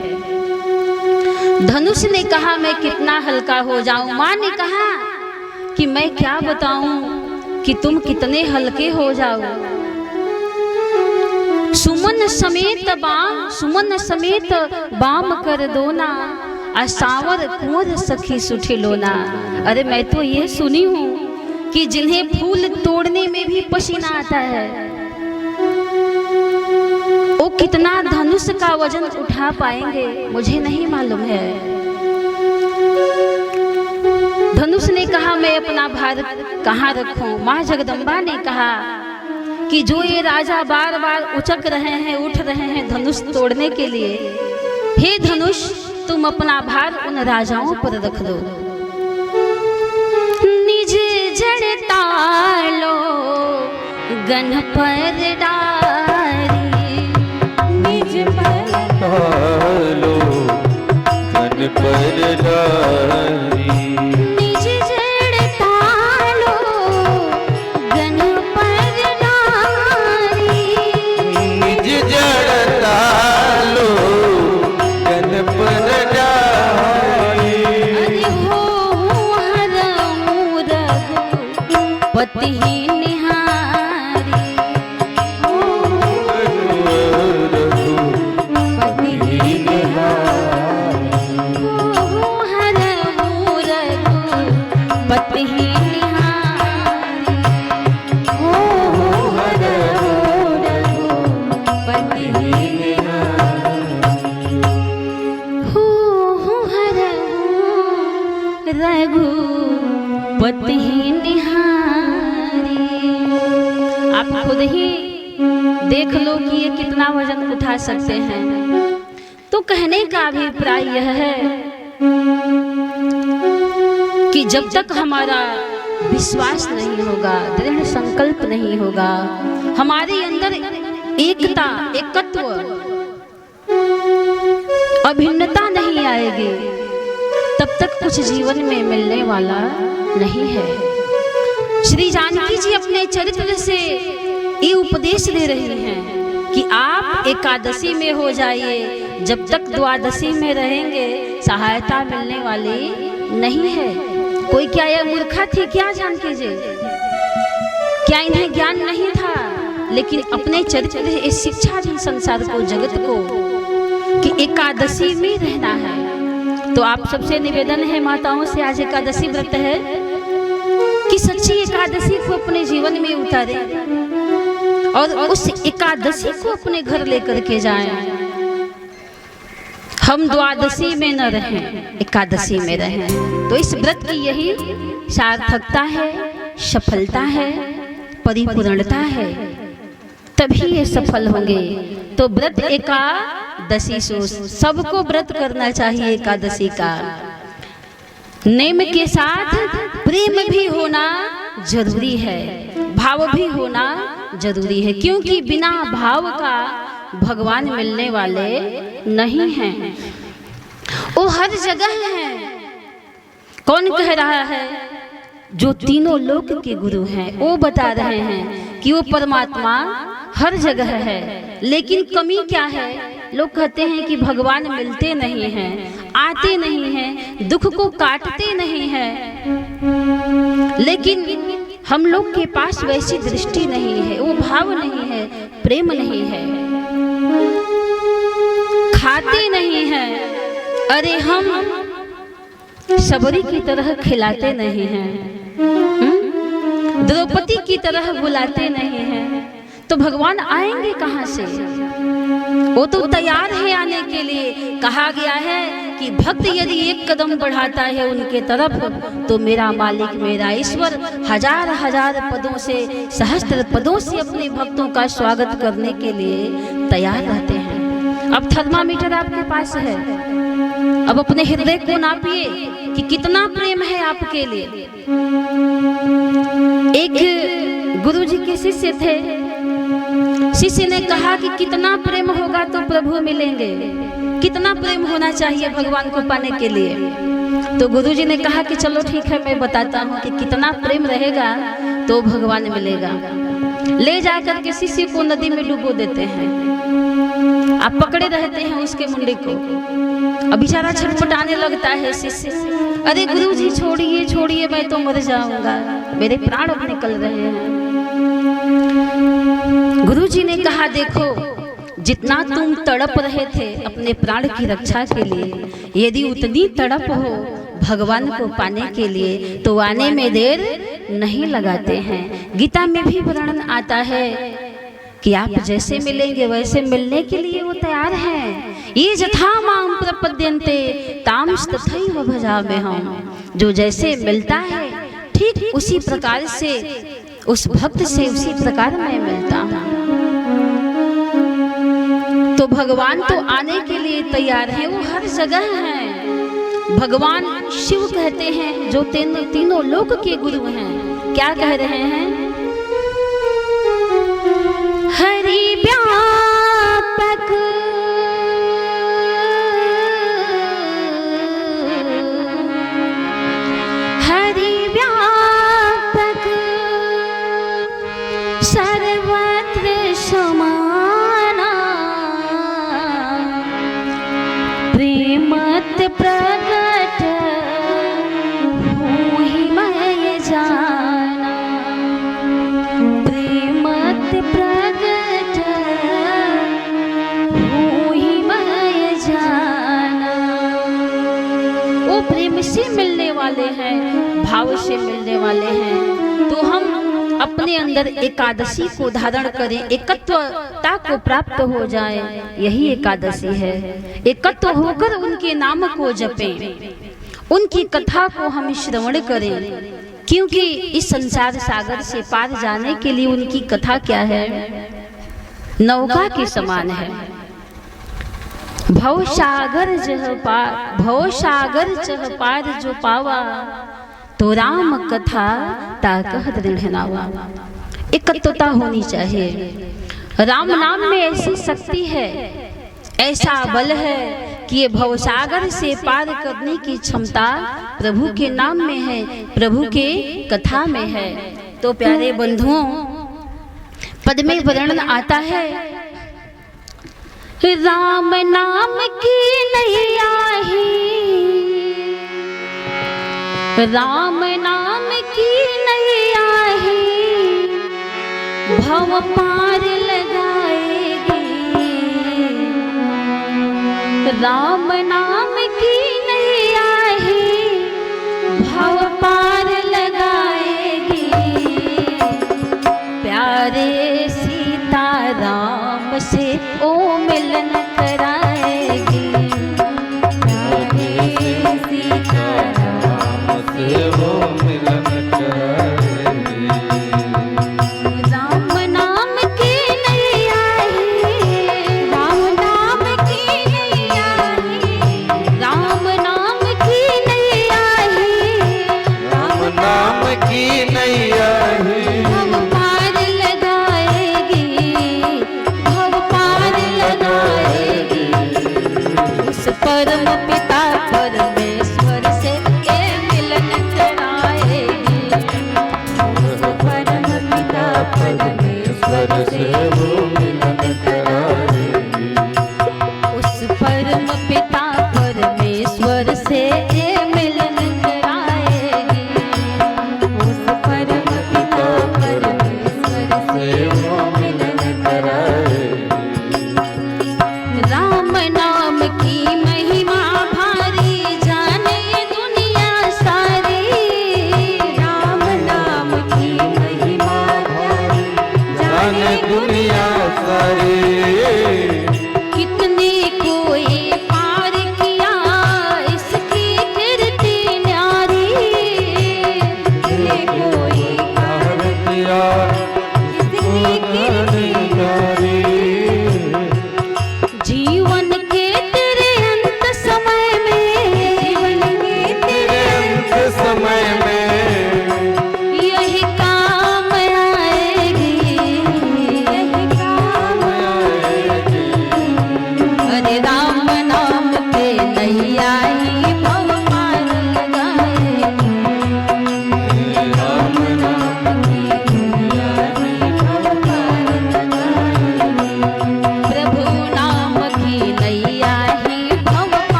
A: धनुष ने कहा मैं कितना हल्का हो जाऊं। माँ ने कहा कि मैं क्या बताऊं कि तुम कितने हल्के हो जाओ। सुमन समेत बाम कर दो ना, असावर कुंवर सखी सुठी लोना। अरे मैं तो ये सुनी हूँ कि जिन्हें फूल तोड़ने में भी पसीना आता है, वो कितना धनुष का वजन उठा पाएंगे मुझे नहीं मालूम है। धनुष ने कहा मैं अपना भार कहाँ रखूं। माँ जगदम्बा ने कहा कि जो ये राजा बार बार उचक रहे हैं, उठ रहे हैं धनुष तोड़ने के लिए, हे धनुष तुम अपना भार उन राजाओं पर रख दो। निज जड़ता लो गन पर डारी, निज
B: लो गन पर डारी,
A: निज जड़ता लो गन पर डारी,
B: निज जड़ता लो गन पर डारी।
A: अरे हो हर मूरख पति निहारी, पति हो हर मूरख पति निहारी, हो हर मूरख पति रघुपति निहारी। आप खुद ही देख लो कि ये कितना वजन उठा सकते हैं। तो कहने का अभिप्राय यह है कि जब तक हमारा विश्वास नहीं होगा, दृढ़ संकल्प नहीं होगा, हमारे अंदर एकता, एकत्व, अभिन्नता नहीं आएगी, तब तक कुछ जीवन में मिलने वाला नहीं है। श्री जानकी जी अपने चरित्र से ये उपदेश दे रही हैं कि आप एकादशी में हो जाइए, जब तक द्वादशी में रहेंगे सहायता मिलने वाली नहीं है। कोई क्या यह मूर्खा थी क्या जानकी जी? क्या इन्हें ज्ञान नहीं था? लेकिन अपने चरित्र से इस शिक्षा दी संसार को, जगत को, कि एकादशी में रहना है। तो आप सबसे निवेदन है माताओं से, आज एकादशी व्रत है, कि सच्ची एकादशी को अपने जीवन में उतारें और उस एकादशी को अपने घर लेकर के जाएं। हम द्वादशी में न रहें, एकादशी में रहें। तो इस व्रत की यही सार्थकता है, सफलता है, परिपूर्णता है, तभी ये सफल होंगे। तो व्रत एकादशी सो, सबको व्रत करना चाहिए एकादशी का। नेम के साथ प्रेम भी होना जरूरी है, भाव भी होना जरूरी है, क्योंकि बिना भाव का भगवान मिलने वाले नहीं हैं। वो हर जगह हैं। कौन कह रहा है? जो तीनों लोक के गुरु हैं वो बता रहे हैं कि वो परमात्मा हर जगह है। लेकिन कमी क्या है? लोग कहते हैं कि भगवान मिलते नहीं हैं, आते नहीं हैं, दुख को काटते नहीं हैं। लेकिन हम लोग के पास वैसी दृष्टि नहीं है, वो भाव नहीं है, प्रेम नहीं है, खाते नहीं हैं। अरे हम सबरी की तरह खिलाते नहीं हैं, द्रौपदी की तरह बुलाते नहीं हैं, तो भगवान आएंगे कहाँ से? वो तो तैयार है आने के लिए। कहा गया है कि भक्त यदि एक कदम बढ़ाता है उनके तरफ, तो मेरा मालिक, मेरा ईश्वर हजार हजार पदों से, सहस्त्र पदों से अपने भक्तों का स्वागत करने के लिए तैयार रहते हैं। अब थर्मामीटर आपके पास है, अब अपने हृदय को नापिए कि कितना प्रेम है आपके लिए। एक गुरुजी के शिष्य थे। शिष्य ने कहा कि कितना प्रेम होगा तो प्रभु मिलेंगे, कितना प्रेम होना चाहिए भगवान को पाने के लिए। तो गुरुजी ने कहा कि चलो ठीक है, मैं बताता हूँ कि कितना प्रेम रहेगा तो भगवान मिलेगा। ले जाकर के शिष्य को नदी में डुबो देते हैं। आप पकड़े रहते हैं उसके मुंडे को। अब बेचारा छटपटाने लगता है शिष्य, अरे गुरुजी छोड़िए छोड़िए, मैं तो मर जाऊंगा, मेरे प्राण अब निकल रहे हैं। गुरुजी ने कहा देखो, जितना तुम तड़प रहे थे अपने प्राण की रक्षा के लिए, यदि उतनी तड़प हो भगवान को पाने के लिए तो आने में देर नहीं लगाते हैं। गीता में भी वर्णन आता है कि आप जैसे मिलेंगे वैसे मिलने के लिए वो तैयार हैं। ये जथा माम प्रपद्यन्ते तांश तथैव भजाम्यहम्। जो जैसे मिलता है ठीक उसी प्रकार से, उस भक्त से उसी प्रकार मैं मिलता हूँ। तो भगवान तो आने के लिए तैयार है, वो हर जगह है। भगवान शिव कहते हैं जो तीनों लोक के गुरु हैं। क्या कह रहे हैं? हरि व्यापक हरि व्यापक सर्वत्र समाना प्रेमत प्रकट होहि मैं जाना। प्रेमत प्रकट होहि मैं जाना। वो प्रेम से मिलने वाले हैं, भाव से मिलने वाले हैं। तो हम अपने अंदर एकादशी को धारण करें, एकत्वता को प्राप्त हो जाए, यही एकादशी है। एकत्व होकर उनके नाम को जपें, उनकी कथा को हम श्रवण करें, क्योंकि इस संसार सागर से पार जाने के लिए उनकी कथा क्या है? नौका के समान है। भव सागर चह पार जो पावा, तो राम कथा ताकह दृढ़ नावा। एकत्वता होनी चाहिए। राम नाम में ऐसी शक्ति है, ऐसा बल है कि ये भवसागर से पार करने की क्षमता प्रभु के नाम में है, प्रभु के कथा में है। तो प्यारे बंधुओं, पद में वर्णन आता है, राम नाम की नैया ही, राम नाम की नैया ही भव पार लगाएगी। राम नाम की नैया ही भव पार लगाएगी। प्यारे सीता राम से ओ मिलन कराएगी। प्यारे सीता
B: वो मिलन करेगी।
A: राम नाम की नैया ही, राम नाम की नैया ही, राम नाम की नैया ही,
B: राम नाम की नैया ही
A: भव पार लगाएगी, भव पार लगाएगी।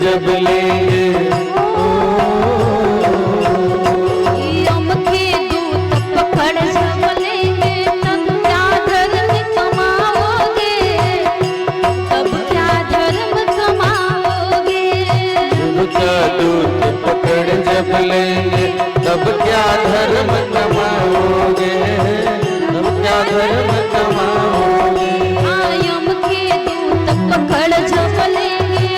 B: जब लेंगे
A: यम के दूत पकड़ जब लेंगे तब क्या धर्म कमाओगे, तब क्या धर्म कमाओगे।
B: उनका दूत पकड़ जब लेंगे तब क्या धर्म कमाओगे, तब क्या धर्म कमाओगे।
A: यम के दूत पकड़ जब लेंगे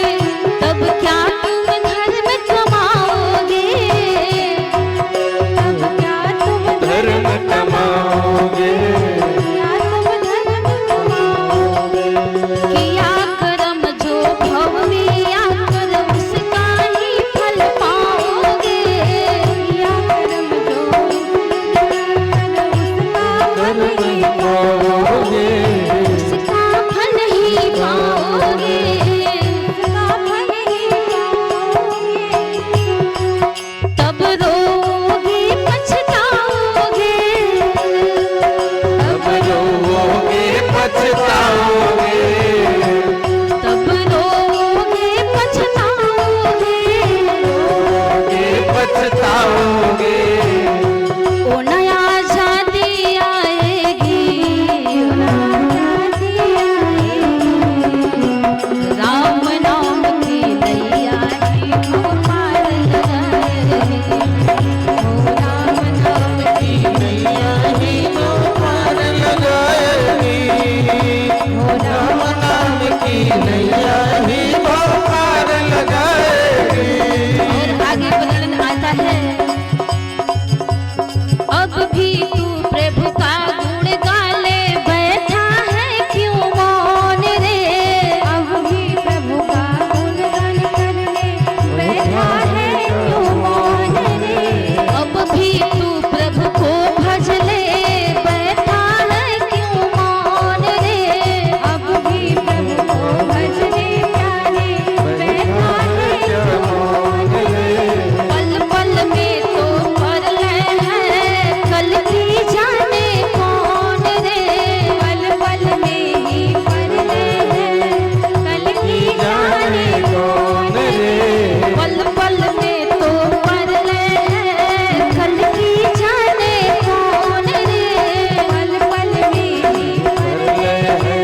A: तब क्या तुम धर्म कमाओगे, तब क्या तुम
B: धर्म कमाओगे।
A: किया कर्म जो भव में आकर उसका ही फल पाओगे, किया कर्म जो उसका फल ही पाओगे, उसका फल ही पाओगे। तब रोगे पछताओगे,
B: तब रोओगे पछताओगे,
A: तब रोगे पछताओगे।
B: रोओगे पछताओगे।
A: ओ नया आजादी आएगी, राम नाम की नैया ही वो पार लगाएगी, ओ राम नाम की नैया ही वो
B: पार लगाएगी, राम नाम की नैया ही वो पार लगाएगी।
A: और आगे वर्णन आता है, अब भी तू प्रभु का गुण गाले बैठा है क्यों मौन रे, अब भी प्रभु का गुण गान करने बैठा है क्यों मौन रे। अब भी तू प्रभु को भज ले बैठा है क्यों मौन रे, अब भी प्रभु को भजने प्यारे बैठा है क्यों मौन रे। पल पल में तो पर ले है कल की जाने कौन रे, पल पल में ही पर ले है कल की जाने कौन रे। पल पल में तो पर ले है कल की जाने कौन रे, पल पल में ही पर ले है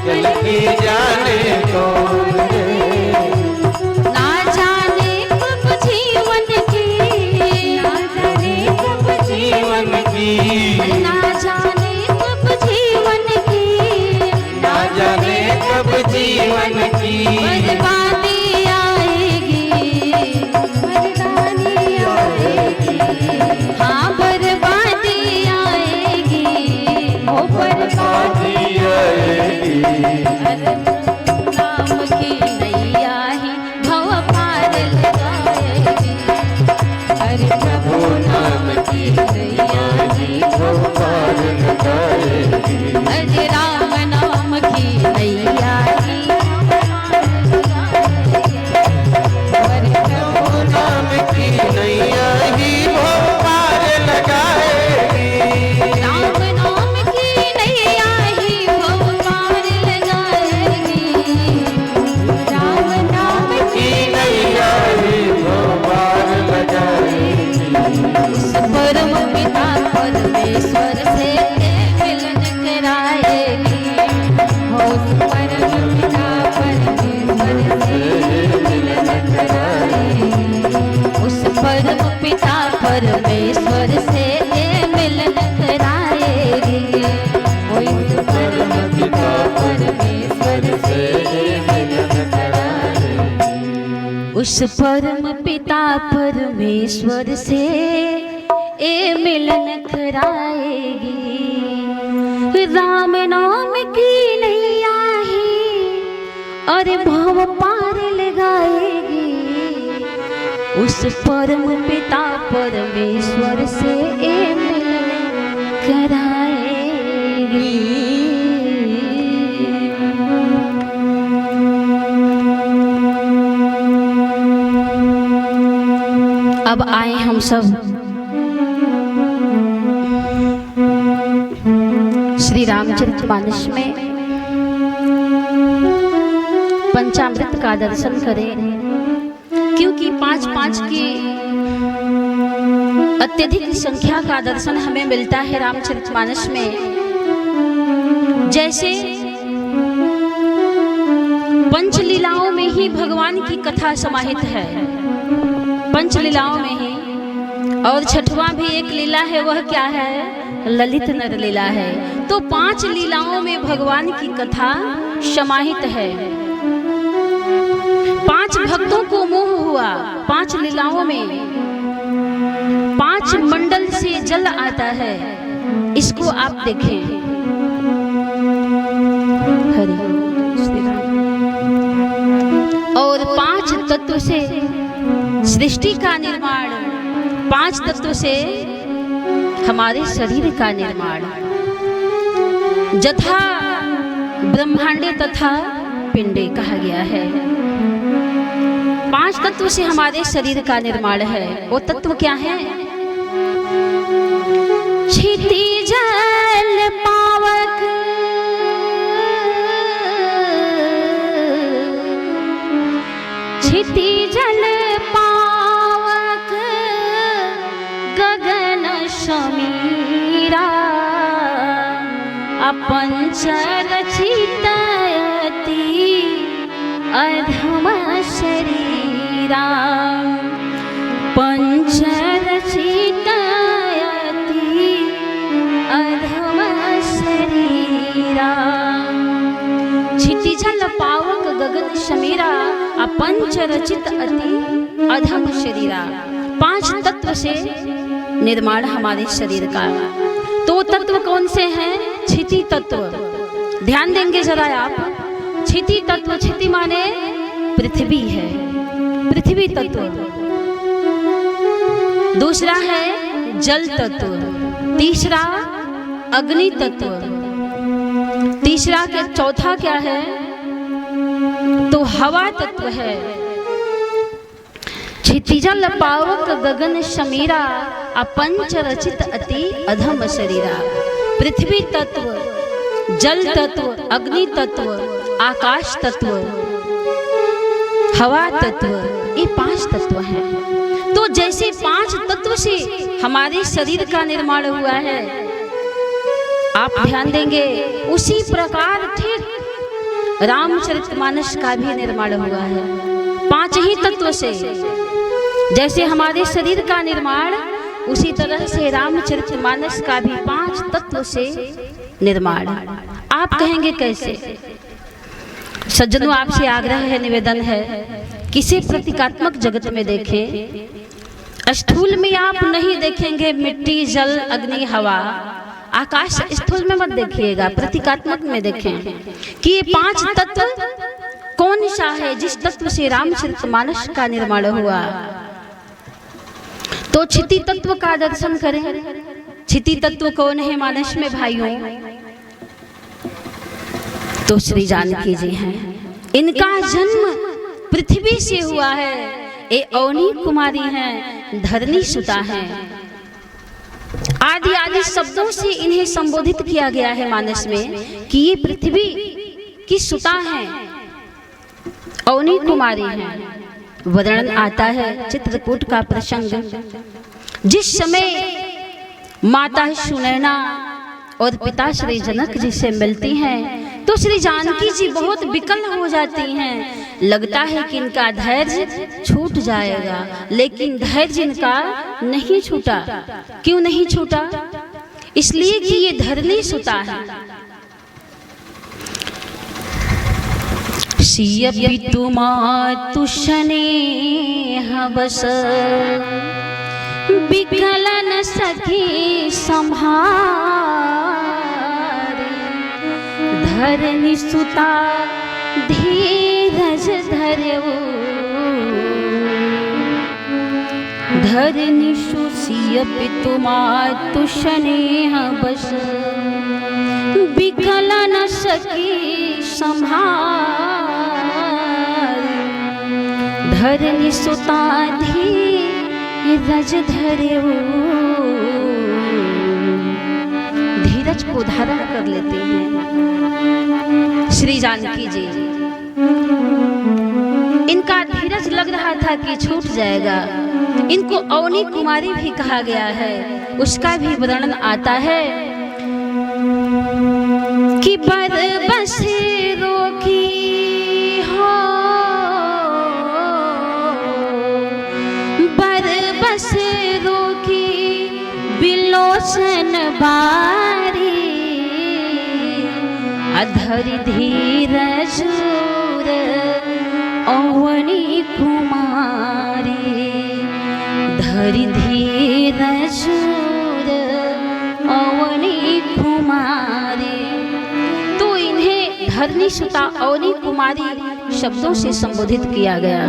B: कल की जाने कौन रे।
A: ना जाने कब जीवन की, ना जाने कब
B: जीवन की,
A: ना जाने कब जीवन की,
B: ना जाने कब जीवन की
A: बर्बादी आएगी, बर्बादी आएगी, हाँ बर्बादी आएगी, हो बर्बादी
B: आएगी।
A: नाम की नैया ही भव पार लगाएगी, हरे प्रभु नाम की नैया ही भव पार
B: लगाएगी।
A: हरे राम नाम की नैया ही भव पार लगाएगी, हरे प्रभु
B: नाम की नैया ही वो पार लगाएगी।
A: राम नाम की नैया ही भव पार लगाएगी, राम नाम
B: की नैया ही वो पार लगाएगी।
A: उस परम पिता परमेश्वर से मिलन कराएगी, उस परम पिता परमेश्वर से मिलन कराएगी, उस परम पिता परमेश्वर से मिलन कराएगी, उस परम पिता परमेश्वर से मिलन कराएगी, उस परम पिता परमेश्वर से मिलन कराएगी। राम नाम की नैया ही और भव पार लगाएगी, उस परम पिता परमेश्वर से मिलन कराएगी। अब आए हम सब श्री रामचरितमानस में पंचामृत का दर्शन करें। क्योंकि 5-5 की अत्यधिक संख्या का दर्शन हमें मिलता है रामचरितमानस में। जैसे पंचलीलाओं में ही भगवान की कथा समाहित है, पंचलीलाओं में ही। और छठवां भी एक लीला है, वह क्या है? ललित नर लीला है। तो 5 लीलाओं में भगवान की कथा समाहित है। 5 भक्तों को मोह हुआ 5 लीलाओं में। 5 मंडल से जल आता है, इसको आप देखें। हरि श्री राम। और 5 तत्व से सृष्टि का निर्माण, 5 तत्व से हमारे शरीर का निर्माण। जथा ब्रह्मांडे तथा पिंडे कहा गया है। 5 तत्व से हमारे शरीर का निर्माण है। वो तत्व क्या है? क्षिति जल पावक, क्षिति जल पावक गगन समीरा, अपंचरचित अति अधम शरीरा, पंचरचित अति अधम शरीरा। क्षितिजल पावक गगन समीरा, अपंचरचित अति अधम शरीरा। 5 तत्व से निर्माण हमारे शरीर का। तो तत्व कौन से हैं? क्षिति तत्व। ध्यान देंगे जरा आप। क्षिति तत्व, क्षिति माने पृथ्वी है, पृथ्वी तत्व। दूसरा है जल तत्व, तीसरा अग्नि तत्व, तीसरा के चौथा क्या है? तो हवा तत्व है। क्षितिजल पावक गगन समीरा, अपंचरचित अति अधम शरीरा। पृथ्वी तत्व, जल तत्व, अग्नि तत्व, आकाश तत्व, हवा तत्व, ये 5 तत्व हैं। तो जैसे 5 तत्व से हमारे शरीर का निर्माण हुआ है, आप ध्यान देंगे, उसी प्रकार ठीक रामचरितमानस का भी निर्माण हुआ है 5 ही तत्व से। जैसे हमारे शरीर का निर्माण, उसी तरह से रामचरितमानस का भी 5 तत्व से निर्माण। आप कहेंगे कैसे? सज्जनों, आपसे आग्रह है, निवेदन है, किसी प्रतीकात्मक जगत में देखें। स्थूल में आप नहीं देखेंगे मिट्टी, जल, अग्नि, हवा, आकाश। स्थूल में मत देखिएगा, प्रतीकात्मक में देखें कि ये 5 तत्व कौन सा है जिस तत्व से रामचरितमानस का निर्माण हुआ। तो क्षिति तत्व का दर्शन करें। क्षिति तत्व कौन है मानस में भाइयों? तो श्री जानकी जी हैं। इनका जन्म पृथ्वी से हुआ है। ये अवनी कुमारी हैं, धरनी सुता हैं। आदि आदि शब्दों से इन्हें संबोधित किया गया है मानस में कि ये पृथ्वी की सुता हैं, अवनी कुमारी हैं। वर्णन आता है चित्रकूट का प्रसंग, जिस समय माता सुनैना और पिता श्री जनक जी से मिलती हैं तो श्री जानकी जी बहुत विकल हो जाती हैं। लगता है कि इनका धैर्य छूट जाएगा, लेकिन धैर्य इनका नहीं छूटा। क्यों नहीं छूटा? इसलिए कि ये धरनी सुता है। सिय पितु मातु स्नेह बस, विकल न सखी संहार। धरनी सुता धीरज धरऊ, धरनी सुसिय पितु मातु स्नेह बस, विकल न सखी संहार। धरनी सुता धीरज धरऊ, धीरज को धारण कर लेते हैं श्री जानकी जी। इनका धीरज धीरज लग रहा था कि छूट जाएगा। इनको अवनी कुमारी भी कहा गया है, उसका भी वर्णन आता है कि बरबसेरों की हो, बरबसेरों की बिलोचन बारी, अधर धीरज अवनी कुमारी, धरि धीरज अवनी कुमारी। तो इन्हें धरनी सुता अवनी कुमारी शब्दों से संबोधित किया गया।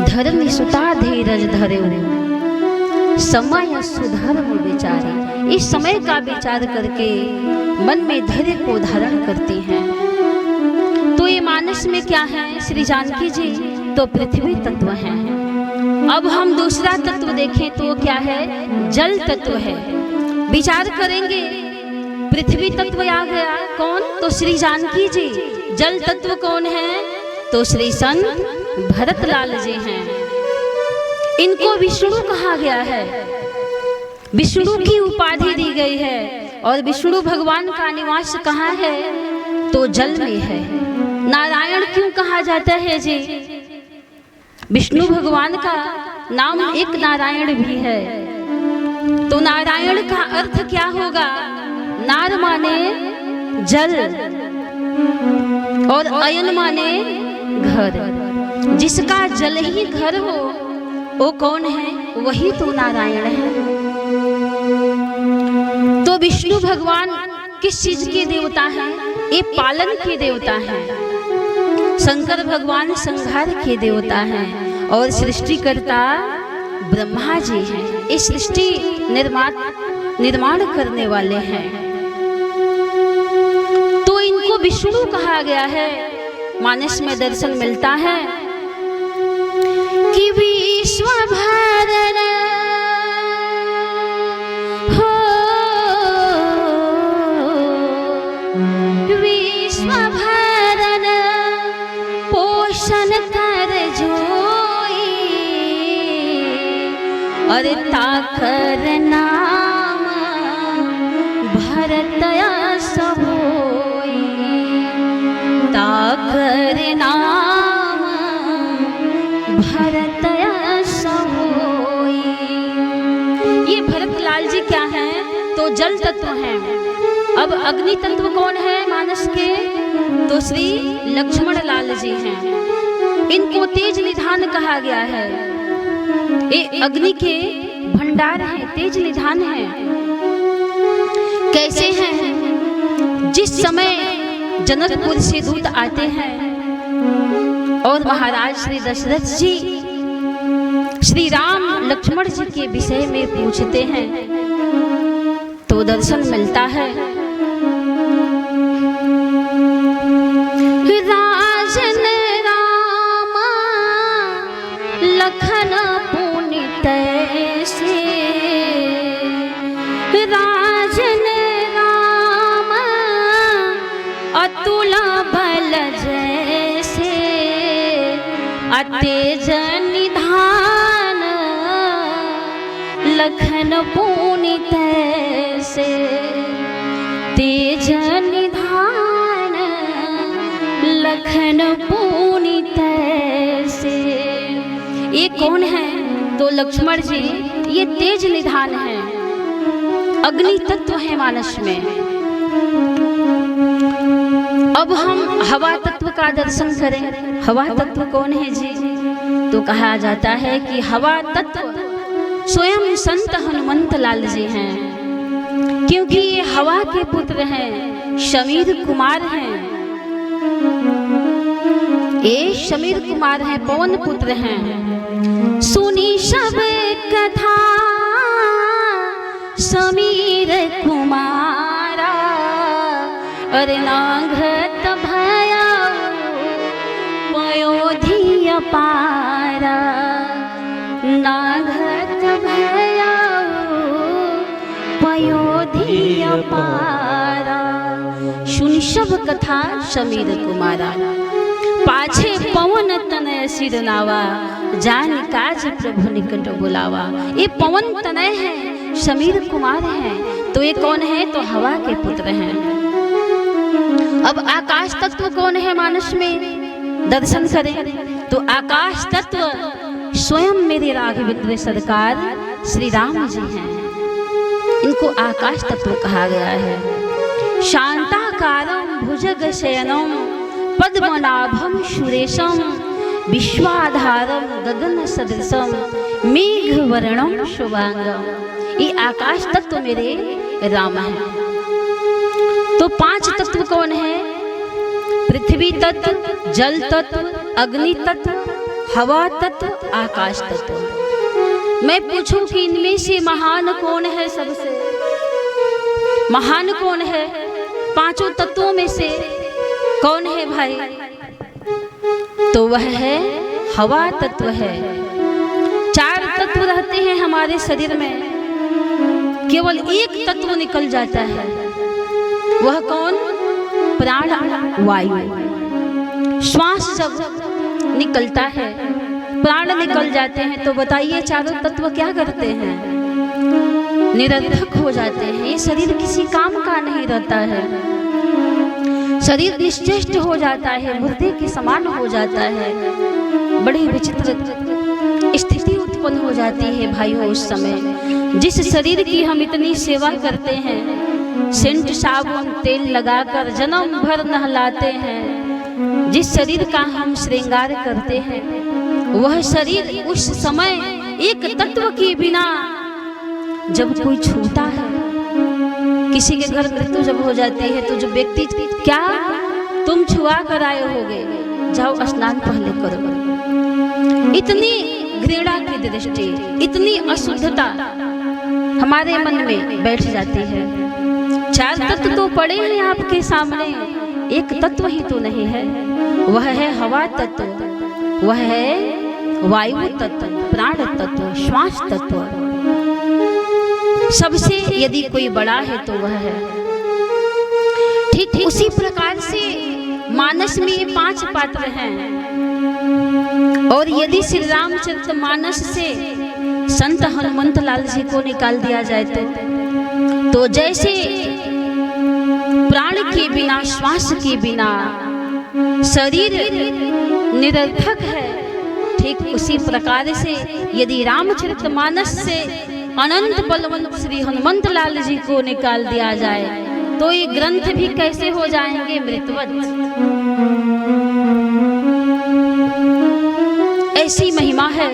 A: धरनी सुता धीरज धरे समय सुधर्म विचारे। इस समय का विचार करके मन में धैर्य को धारण करती हैं। तो ये मानस में क्या है श्री जानकी जी? तो पृथ्वी तत्व है। अब हम दूसरा तत्व देखें तो क्या है? जल तत्व है। विचार करेंगे पृथ्वी तत्व आ गया, कौन? तो श्री जानकी जी। जल तत्व कौन है? तो श्री संत भरतलाल जी हैं। इनको विष्णु कहा गया है, विष्णु की उपाधि दी गई है। और विष्णु भगवान का निवास कहाँ है? तो जल में है। नारायण क्यों कहा जाता है जी? विष्णु भगवान का नाम एक नारायण भी है। तो नारायण का अर्थ क्या होगा? नार माने जल और अयन माने घर। जिसका जल ही घर हो वो कौन है? वही तो नारायण है। तो विष्णु भगवान किस चीज के देवता हैं? ये पालन के देवता हैं। शंकर भगवान संहार के देवता हैं और सृष्टिकर्ता ब्रह्मा जी हैं। इस सृष्टि निर्माण करने वाले हैं। तो इनको विष्णु कहा गया है। मानस में दर्शन मिलता है कि विश्व भरण हो, विश्व भरण पोषण कर जोई, और ताकर नाम भरत यश होई, ताकर नाम भरत यश होई। ये भरतलाल जी क्या हैं? तो जल तत्व हैं। अब अग्नि तत्व कौन है मानस के? तो श्री लक्ष्मण लाल जी हैं। इनको तेज निधान कहा गया है। ये अग्नि के भंडार हैं, तेज निधान हैं। कैसे हैं? जिस समय जनकपुर से दूत आते हैं और महाराज श्री दशरथ जी श्री राम लक्ष्मण जी के विषय में पूछते हैं तो दर्शन मिलता है। राजन राम लखन पुनित से, राजन राम अतुल बल जैसे, अतेज निधान लखन पुनित से, तेज निधान लखन पुनित से। ये कौन है? तो लक्ष्मण जी। ये तेज निधान है, अग्नि तत्व है मानस में। अब हम हवा तत्व का दर्शन करें। हवा तत्व कौन है जी? तो कहा जाता है कि हवा तत्व स्वयं संत हनुमंत लाल जी हैं, क्योंकि ये हवा के पुत्र हैं, शमीर कुमार हैं। ये शमीर कुमार हैं, पवन पुत्र हैं। सुनी सब कथा समीर कुमारा, अरे नाघत भया पयोधी अपारा, नाघत भया पयोधी अपारा। सुनी सब कथा समीर कुमारा। पाछे पवन तनय सिर नावा, जान काज प्रभु निकट बुलावा। ये पवन तनय है, समीर कुमार हैं। तो ये कौन है? तो हवा के पुत्र हैं। अब आकाश तत्व कौन है मानस में? दर्शन करें तो आकाश तत्व स्वयं मेरे राघवेंद्र सरकार श्री राम जी हैं। इनको आकाश तत्व कहा गया है। शांताकारं भुजग शयनं पद्मनाभं सुरेशं विश्वाधारं गगन सदृशं मेघवर्णं शुभांगं। ये आकाश तत्व मेरे राम हैं। तो 5 तत्व कौन है? पृथ्वी तत्व, जल तत्व, अग्नि तत्व, हवा तत्व, आकाश तत्व। मैं पूछूं कि इनमें से महान कौन है? सबसे महान कौन है? 5 तत्वों में से कौन है भाई? तो वह है हवा तत्व है। 4 तत्व रहते हैं हमारे शरीर में, केवल एक तत्व निकल जाता है। वह कौन? प्राण वायु। श्वास जब निकलता है, प्राण निकल जाते हैं, तो बताइए 4 तत्व क्या करते हैं? निरर्थक हो जाते हैं। ये शरीर किसी काम का नहीं रहता है। शरीर निश्चेष्ट हो जाता है, मुर्दे के समान हो जाता है। बड़ी विचित्र स्थिति उत्पन्न हो जाती है भाइयों उस समय। जिस शरीर की हम इतनी सेवा करते हैं, सेंट साबुन तेल लगाकर जन्म भर नहलाते हैं, जिस शरीर का हम श्रृंगार करते हैं, वह शरीर उस समय एक तत्व के बिना जब कोई छूता है, किसी के घर मृत्यु जब हो जाती है, तो जो व्यक्ति क्या तुम छुआ कर आए होगे, जाओ स्नान पहले करो। इतनी घृणा की दृष्टि, इतनी अशुद्धता हमारे मन में बैठ जाती है। 4 तत्व तो पड़े हैं आपके सामने, एक तत्व ही तो नहीं है। वह है हवा तत्व, वह है वायु तत्व, प्राण तत्व, श्वास तत्व। सबसे यदि कोई बड़ा है तो वह है। ठीक उसी प्रकार से मानस में ये 5 पात्र हैं। और यदि श्री रामचरितमानस से संत हनुमंत लाल जी को निकाल दिया जाए तो जैसे प्राण के बिना, श्वास के बिना शरीर निरर्थक है, ठीक उसी प्रकार से यदि रामचरितमानस से अनंत बलवंत श्री हनुमंत लाल जी को निकाल दिया जाए तो ये ग्रंथ भी कैसे हो जाएंगे? मृतवत। ऐसी महिमा है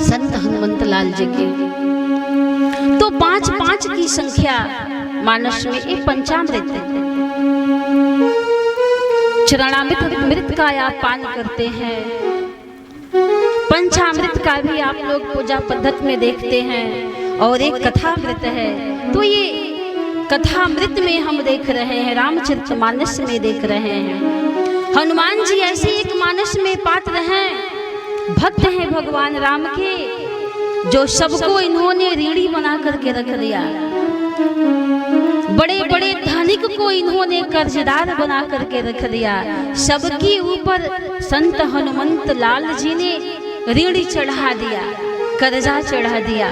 A: संत हनुमंत लाल जी की। तो 5-5 की संख्या मानस में ये पंचामृत है। चरणामृत का आप पान करते हैं, पंचामृत का भी आप लोग पूजा पद्धति में देखते हैं, और एक कथामृत है। तो ये कथामृत में हम देख रहे हैं, रामचरितमानस में देख रहे हैं। हनुमान जी ऐसे एक मानस में पात्र हैं, भक्त हैं भगवान राम के, जो सबको इन्होंने ऋणी बना करके रख दिया। बड़े बड़े धनिक को इन्होंने कर्जदार बना करके रख दिया। सबके ऊपर संत हनुमंत लाल जी ने ऋण चढ़ा दिया, कर्जा चढ़ा दिया।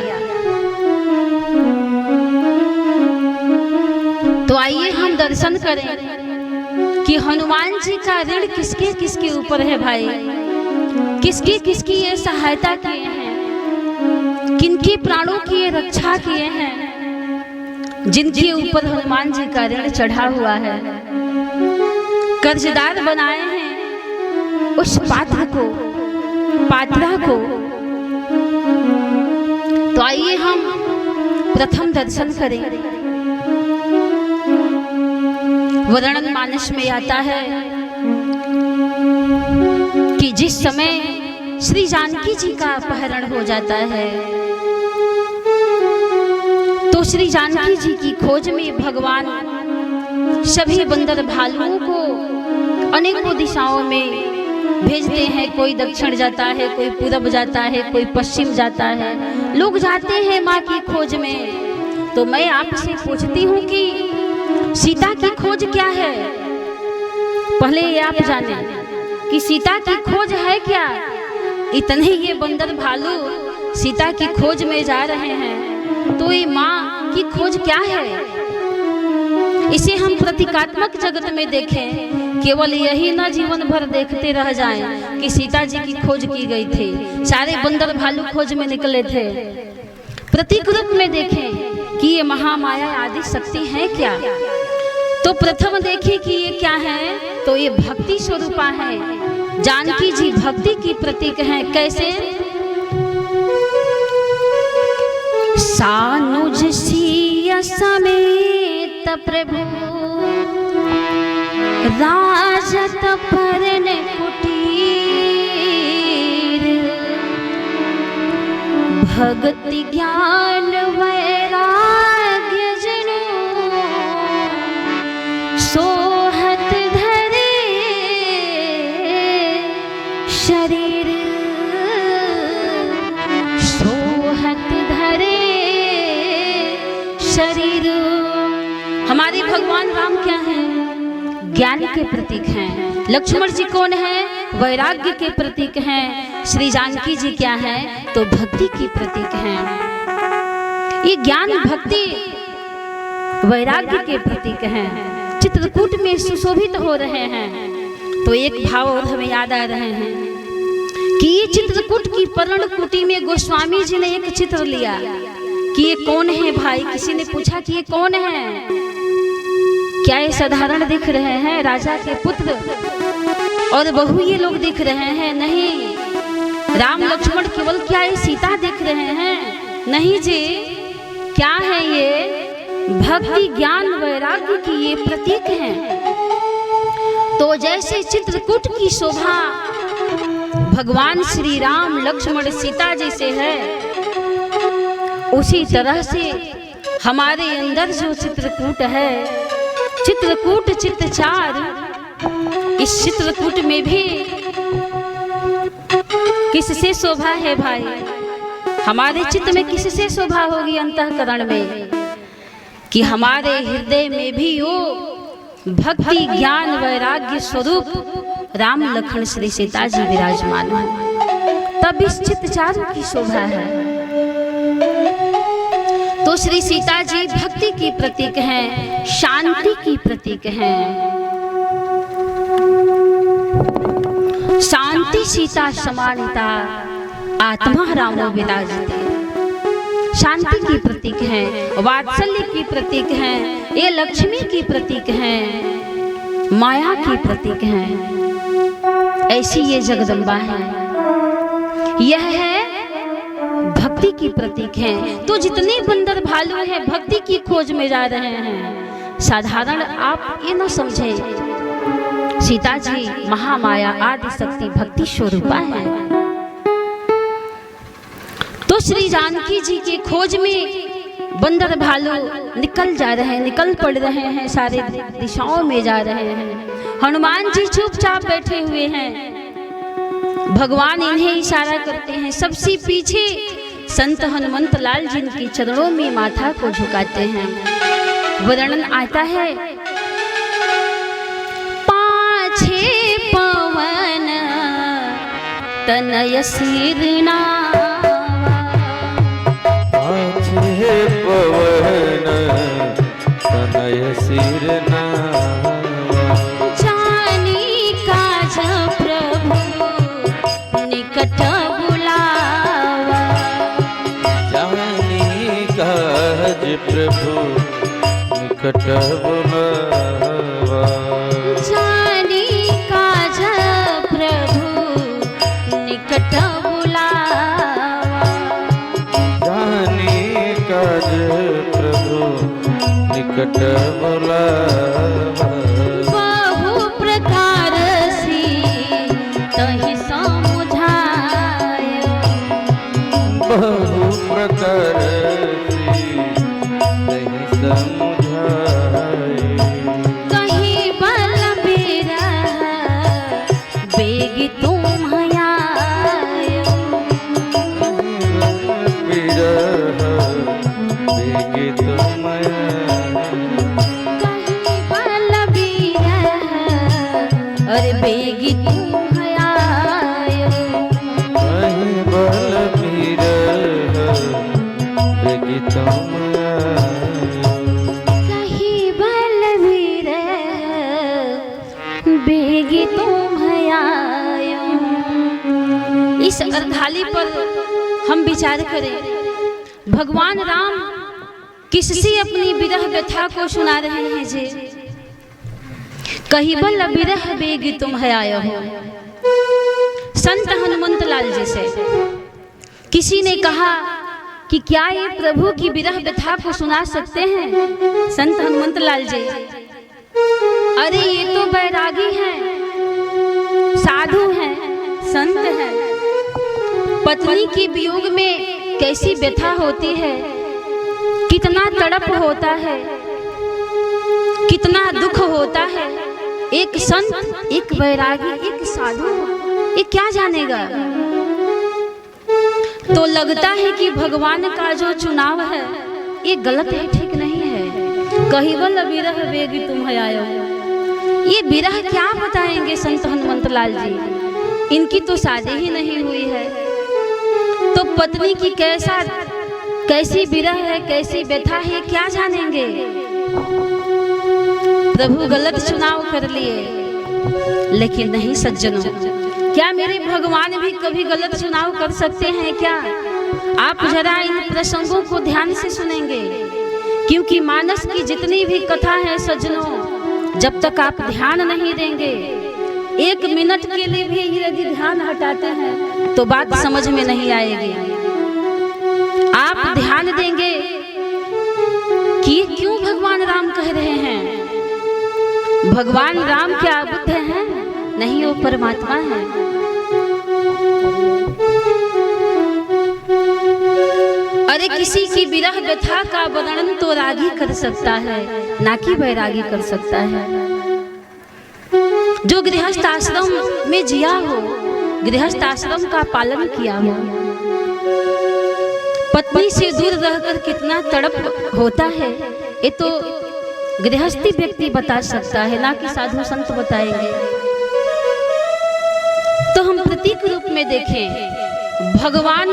A: तो आइए हम दर्शन करें कि हनुमान जी का ऋण किसके किसके ऊपर है भाई, किसकी किसकी ये सहायता किए हैं, किनके प्राणों की ये रक्षा किए हैं, जिनके ऊपर हनुमान जी का ऋण चढ़ा हुआ है, कर्जदार बनाए हैं उस पात्र को, पात्रा को। तो आइए हम प्रथम दर्शन करें। वर्णन मानस में आता है कि जिस समय श्री जानकी जी का अपहरण हो जाता है तो श्री जानकी जी की खोज में भगवान सभी बंदर भालुओं को अनेकों दिशाओं में भेजते हैं। कोई दक्षिण जाता है, कोई पूरब जाता है, कोई पश्चिम जाता है, लोग जाते हैं माँ की खोज में। तो मैं आपसे पूछती हूँ कि सीता की खोज क्या है, पहले ये आप जाने। कि सीता की खोज है क्या। इतने ये बंदर भालू सीता की खोज में जा रहे हैं, तो ये माँ की खोज क्या है। इसे हम प्रतीकात्मक जगत में देखें, केवल यही ना जीवन भर देखते रह जाएं कि सीता जी की खोज की गई थी, सारे बंदर भालू खोज में निकले थे। प्रतीक रूप में देखें कि ये महामाया आदि शक्ति है क्या। तो प्रथम देखें कि ये क्या है, तो ये भक्ति स्वरूपा है। जानकी जी भक्ति की प्रतीक है। कैसे? सानुज सिया समेत प्रभु राजत परन कुटीर, भक्ति ज्ञान वैराग्य जनु सोहत धरे शरीर, सोहत धरे शरीर। हमारे भगवान राम क्या हैं? ज्ञान के प्रतीक हैं। लक्ष्मण जी कौन है? वैराग्य के प्रतीक हैं। श्री जानकी जी क्या है? तो भक्ति की प्रतीक हैं। ये ज्ञान भक्ति वैराग्य के प्रतीक हैं। चित्रकूट में सुशोभित हो रहे हैं। तो एक भाव और हमें याद आ रहे हैं कि ये चित्रकूट की पर्णकुटी में गोस्वामी जी ने एक चित्र लिया कि ये कौन है भाई। किसी ने पूछा कि ये कौन है, क्या ये साधारण दिख रहे हैं राजा के पुत्र और बहू ये लोग दिख रहे हैं? नहीं। राम लक्ष्मण केवल क्या ये सीता दिख रहे हैं? नहीं जी। क्या है ये? भक्ति ज्ञान वैराग्य की ये प्रतीक हैं। तो जैसे चित्रकूट की शोभा भगवान श्री राम लक्ष्मण सीता जी से है, उसी तरह से हमारे अंदर जो चित्रकूट है, चित्रकूट चित्तचार, इस चित्रकूट में भी किससे शोभा है भाई? हमारे चित्त में किससे शोभा होगी? अंतःकरण में, कि हमारे हृदय में भी वो भक्ति ज्ञान वैराग्य स्वरूप राम लखन श्री सीता जी विराजमान है, तब इस चित्तचार की शोभा है। तो श्री सीता जी भक्ति की प्रतीक हैं, शांति की प्रतीक हैं। शांति सीता समानिता आत्मा रामो विराजते। शांति की प्रतीक हैं, वात्सल्य की प्रतीक हैं, ये लक्ष्मी की प्रतीक हैं, माया की प्रतीक हैं। ऐसी ये जगदम्बा है। यह है भक्ति की प्रतीक हैं। तो जितने बंदर भालू हैं भक्ति की खोज में जा रहे हैं। साधारण आप ये न समझे, सीता जी महामाया आदि शक्ति भक्ति स्वरूपा है। तो श्री जानकी जी के खोज में बंदर भालू निकल जा रहे हैं, निकल पड़ रहे हैं, सारे दिशाओं में जा रहे हैं। हनुमान जी चुपचाप बैठे हुए हैं, भगवान इन्हें इशारा करते हैं। सबसे पीछे संत हनुमंत लाल जिनके चरणों में माथा को झुकाते हैं। वर्णन आता है, पाछे पवन तनय सिरना,
B: पाछे पवन तनय सिरना,
A: जानी काज प्रभु निकट बुलावा,
B: जानी काज प्रभु निकट बुलावा,
A: जानी काज प्रभु निकट बुलावा,
B: जानी काज प्रभु निकट बुलावा।
A: बहु प्रकार सी तहि समुझाय,
B: बहु प्रकार सी तहि समुझाय,
A: कहीं बलबीर बेग तुम आयो,
B: विरह बेग तुम
A: कहीं बलबीर अरे बेग तुम पर हम विचार करें, भगवान राम किससे अपनी विरह व्यथा को सुना रहे हैं जी। कहिबल विरह बेगी तुम है आयो हो, संत हनुमंत लाल जी से किसी ने कहा कि क्या ये प्रभु की विरह व्यथा को सुना सकते हैं संत हनुमंत लाल जी? अरे ये तो बैरागी हैं, साधु हैं, संत हैं। पत्नी की वियोग में कैसी व्यथा होती है, कितना तड़प होता है, कितना दुख होता है। एक संत, एक बैरागी, एक साधु, ये क्या जानेगा? तो लगता है कि भगवान का जो चुनाव है ये गलत है, ठीक नहीं है। कहिबल विरह बेगी तुम है आयो, ये विरह क्या बताएंगे संत हनुमंत लाल जी? इनकी तो शादी ही नहीं हुई है, तो पत्नी की कैसी विरह है, कैसी व्यथा है, क्या जानेंगे? प्रभु गलत चुनाव कर लिए। लेकिन नहीं सज्जनों, क्या मेरे भगवान भी कभी गलत चुनाव कर सकते हैं क्या? आप जरा इन प्रसंगों को ध्यान से सुनेंगे, क्योंकि मानस की जितनी भी कथा है सज्जनों, जब तक आप ध्यान नहीं देंगे, एक मिनट के लिए भी यदि ध्यान हटाते हैं तो बात समझ में नहीं आएगी। आप ध्यान देंगे कि क्यों भगवान राम कह रहे हैं। भगवान राम क्या बुद्ध हैं? नहीं, वो परमात्मा है। अरे किसी की विरह व्यथा का वर्णन तो रागी कर सकता है, ना कि बैरागी कर सकता है। जो गृहस्थ आश्रम में जिया हो, गृहस्थ आश्रम का पालन किया हो, पत्नी से दूर रहकर कितना तड़प होता है, ये तो गृहस्थी व्यक्ति बता सकता है, ना कि साधु संत बताएंगे। तो हम प्रतीक रूप में देखें, भगवान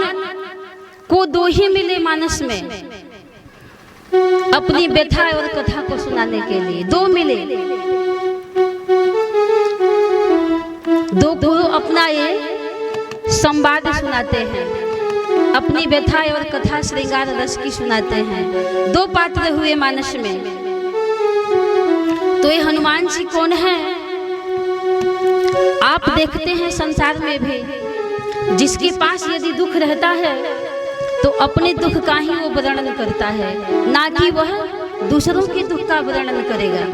A: को दो ही मिले मानस में अपनी व्यथा और कथा को सुनाने के लिए, दो मिले। दो को अपना ये संवाद सुनाते हैं, अपनी व्यथा और कथा श्रृंगार रस की सुनाते हैं। दो पात्र हुए मानस में। तो ये हनुमान जी कौन है? आप देखते हैं संसार में भी जिसके पास यदि दुख रहता है तो अपने दुख का ही वो वर्णन करता है, ना कि वह दूसरों के दुख का वर्णन करेगा।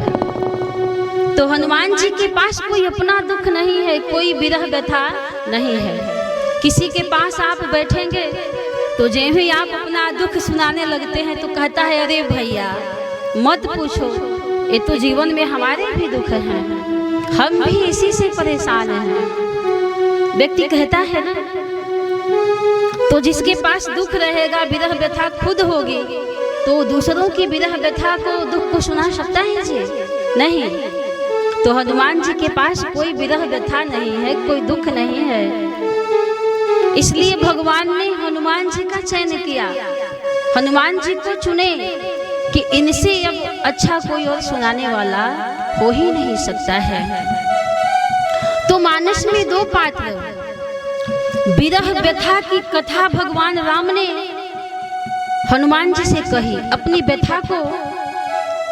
A: तो हनुमान जी के पास कोई अपना दुख नहीं है, कोई विरह व्यथा नहीं है। किसी के पास आप बैठेंगे तो जैसे ही आप अपना दुख सुनाने लगते हैं तो कहता है, अरे भैया मत पूछो, ये तो जीवन में हमारे भी दुख हैं, हम भी इसी से परेशान हैं। व्यक्ति कहता है ना, तो जिसके पास दुख रहेगा, विरह व्यथा खुद होगी, तो दूसरों की विरह व्यथा को, दुख को सुना सकता है जी? नहीं। तो हनुमान जी के पास कोई विरह व्यथा नहीं है, कोई दुख नहीं है। इसलिए भगवान ने हनुमान जी का चयन किया, हनुमान जी को चुने कि इनसे अब अच्छा कोई और सुनाने वाला हो ही नहीं सकता है। तो मानस में दो पात्र, विरह व्यथा की कथा भगवान राम ने हनुमान जी से कही। अपनी व्यथा को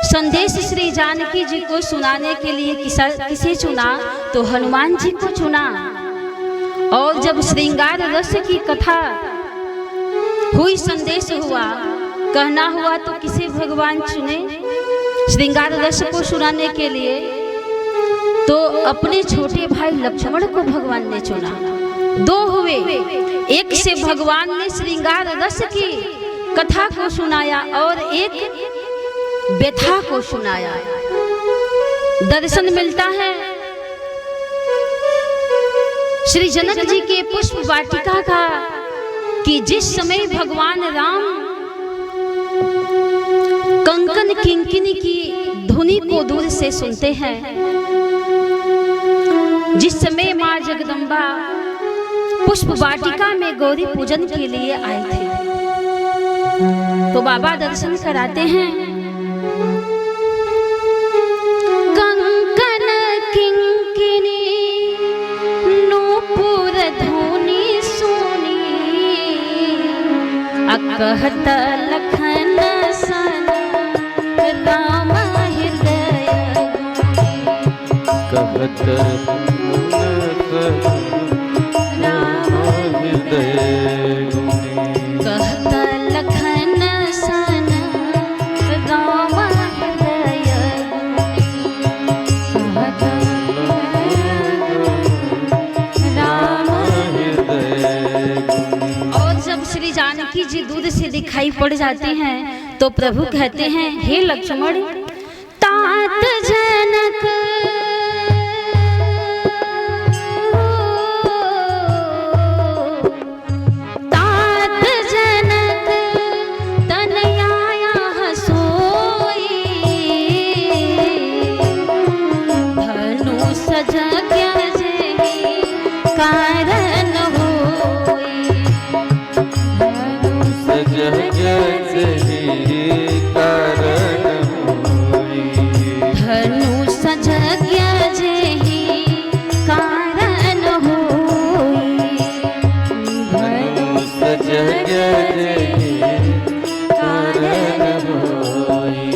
A: संदेश श्री जानकी जी को सुनाने के लिए किसे चुना? तो हनुमान जी को चुना। और जब श्रृंगार रस की कथा हुई, संदेश हुआ, कहना हुआ, तो किसे भगवान चुने श्रृंगार रस को सुनाने के लिए? तो अपने छोटे भाई लक्ष्मण को भगवान ने चुना। दो हुए, एक से भगवान ने श्रृंगार रस की कथा को सुनाया और एक व्यथा को सुनाया। दर्शन मिलता है श्री जनक जी के पुष्प वाटिका का कि जिस समय भगवान राम कंकन किंकिनी की धुनी को दूर से सुनते हैं, जिस समय माँ जगदम्बा पुष्प वाटिका में गौरी पूजन के लिए आए थे, तो बाबा दर्शन कराते हैं। कंकन किंकिनी नूपुर धुनी सुनी, कहत लखन सन राम हृदय
B: कहत राम हृदय
A: कहत लखन सन राम हृदय कहत राम
B: हृदय
A: और जब श्री जानकी जी दूर से दिखाई पड़ जाते हैं तो प्रभु कहते हैं, हे लक्ष्मण, तात जनक तात जनक तनयाया सोई धनु सजग जेहि कारण होई
B: सजग जेहि कारण होई
A: धनु सजग जेहि कारण होई
B: धनु सजग जेहि कारण होई।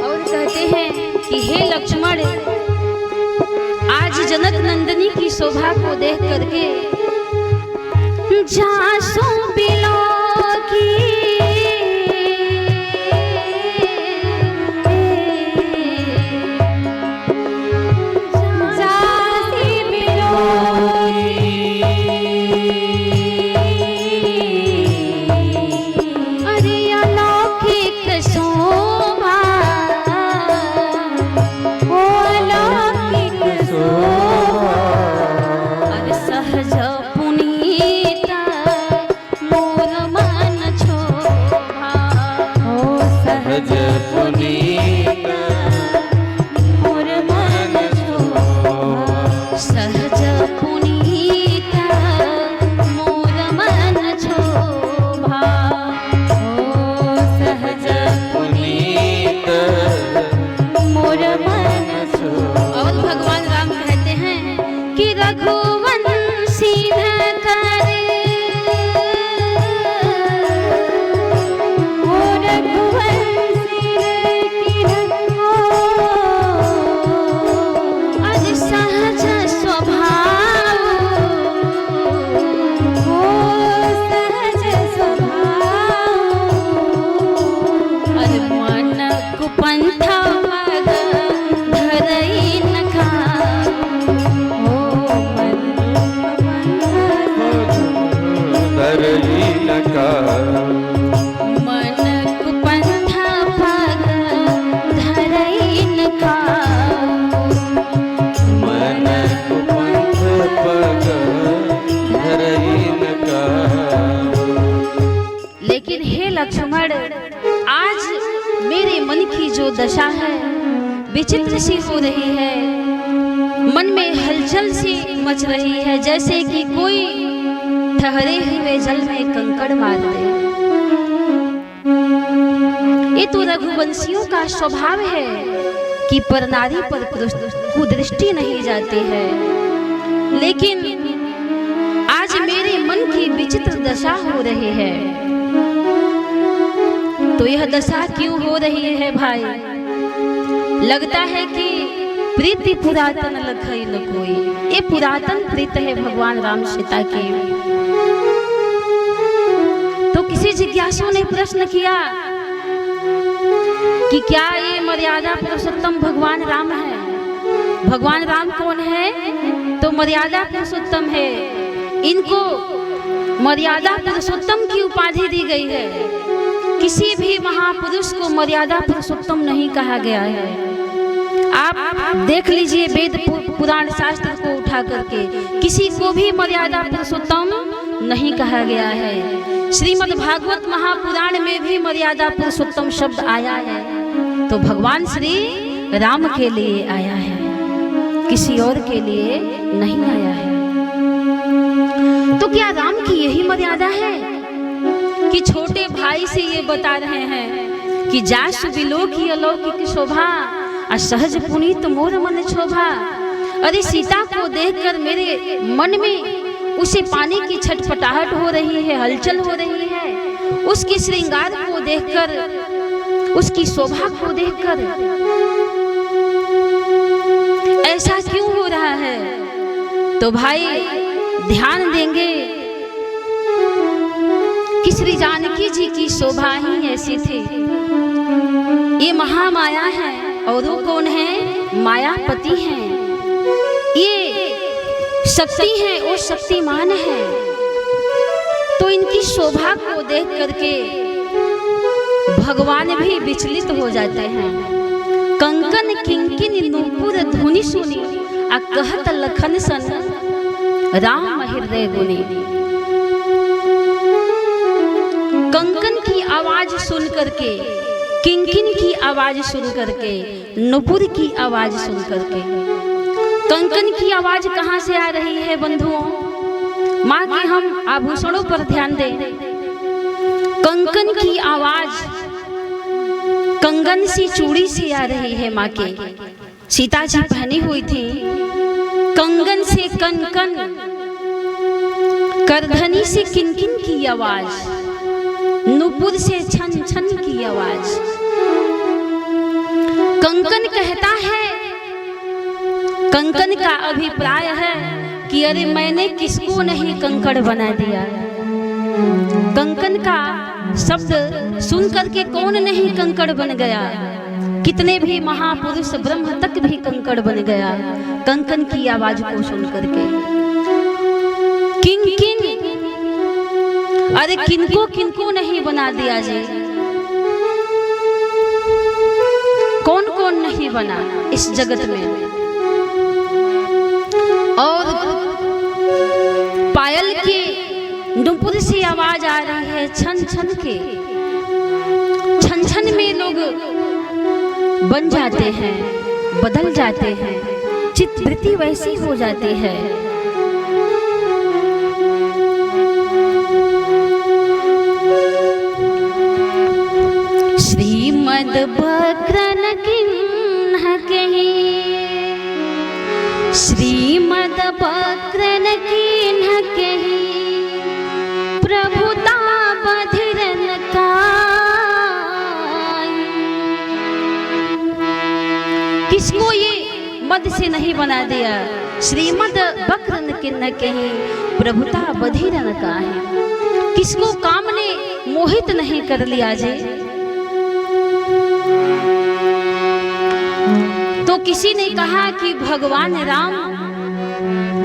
A: और कहते हैं कि हे लक्ष्मण, आज जनक नंदिनी की शोभा को देख करके जासो बिलो की जासी बिलो अरे अलौकिक शोभा ओ अलौकिक शोभा अरे सहज पुनीत मोर मन शोभा ओ
B: सहज पुनीत
A: मोर मन शोभा सहज पुनीत मोर मन शोभा ओ सहज
B: पुनीत
A: मोर मन शोभा। और भगवान राम कहते हैं कि रघुवंशी करे ओ रघुवंशी अज सहज स्वभाव ओ सहज स्वभाव अरे मन कुपंथ पग धरई न ओ
B: धरई लका
A: मन कुपंथ पग धरई न
B: मन कुपंथ पग धरई लका।
A: लेकिन हे लक्ष्मण, आज मेरे मन की जो दशा है विचित्र सी हो रही है, मन में हलचल सी मच रही है, जैसे कि कोई ठहरे हुए जल में कंकड़ मार दे। ये तो रघुवंशियों का स्वभाव है कि पर नारी पर कुदृष्टि नहीं जाती है, लेकिन आज मेरे मन की विचित्र दशा हो रही है। तो यह दशा क्यों हो रही है भाई? लगता है कि प्रीति पुरातन लखई न कोई। ये पुरातन प्रीत है भगवान राम सीता की। तो किसी जिज्ञासु ने प्रश्न किया कि क्या ये मर्यादा पुरुषोत्तम भगवान राम है? भगवान राम कौन है? तो मर्यादा पुरुषोत्तम है। इनको मर्यादा पुरुषोत्तम की उपाधि दी गई है। किसी भी महापुरुष को मर्यादा पुरुषोत्तम नहीं कहा गया है। आप देख लीजिए वेद पुराण शास्त्र को उठा करके, किसी को भी मर्यादा पुरुषोत्तम नहीं कहा गया है। श्रीमद् भागवत महापुराण में भी मर्यादा पुरुषोत्तम शब्द आया है, तो भगवान श्री राम के लिए आया है, किसी और के लिए नहीं आया है। तो क्या राम की यही मर्यादा है कि छोटे भाई से ये बता रहे हैं कि जासु बिलो की अलौकिक शोभा, असहज पुनीत मोर मन शोभा। अरे सीता को देखकर मेरे मन में उसे पाने की छटपटाहट हो रही है, हलचल हो रही है। उसके श्रृंगार को देखकर, उसकी शोभा को देखकर ऐसा क्यों हो रहा है? तो भाई ध्यान देंगे कि श्री जानकी जी की शोभा ही ऐसी थी। ये महामाया है और वो कौन है? मायापति हैं। ये शक्ति है, वो शक्तिमान है। तो इनकी शोभा को देख करके भगवान भी विचलित हो जाते हैं। कंकन किंकिन नूपुर धुनि सुनी आ कहत लखन सन राम हृदय गुनी। कंकन की आवाज सुन करके, किंकिन की आवाज सुन करके, नुपुर की आवाज सुन करके। कंकन की आवाज कहाँ से आ रही है बंधुओं? माँ के हम आभूषणों पर ध्यान दें। कंकन की आवाज कंगन सी चूड़ी से आ रही है। माँ के सीता जी पहनी हुई थी कंगन से कनकन, करधनी से किनकिन की आवाज, नुपुर से छन छन की आवाज। कंकन कहता है, कंकन का अभिप्राय है कि अरे मैंने किसको नहीं कंकड़ बना दिया। कंकन का शब्द सुन करके कौन नहीं कंकड़ बन गया? कितने भी महापुरुष ब्रह्म तक भी कंकड़ बन गया कंकन की आवाज को सुन करके। किंकिन, अरे किनको किनको नहीं बना दिया जी? कौन कौन नहीं बना इस जगत में? और पायल के नुपुर से आवाज आ रही है छन छन के। छन छन में लोग बन जाते हैं, बदल जाते हैं, चित्तवृत्ति वैसी हो जाती है। श्रीमद बक्रन किन्ह कही, श्रीमद बक्रन किन्ह कही, प्रभुता बधिरन काई। किसको ये मद से नहीं बना दिया? श्रीमद बक्रन किन्ह कही, प्रभुता बधिरन काई। किसको काम ने मोहित नहीं कर लिया जी? तो किसी ने कहा कि भगवान राम,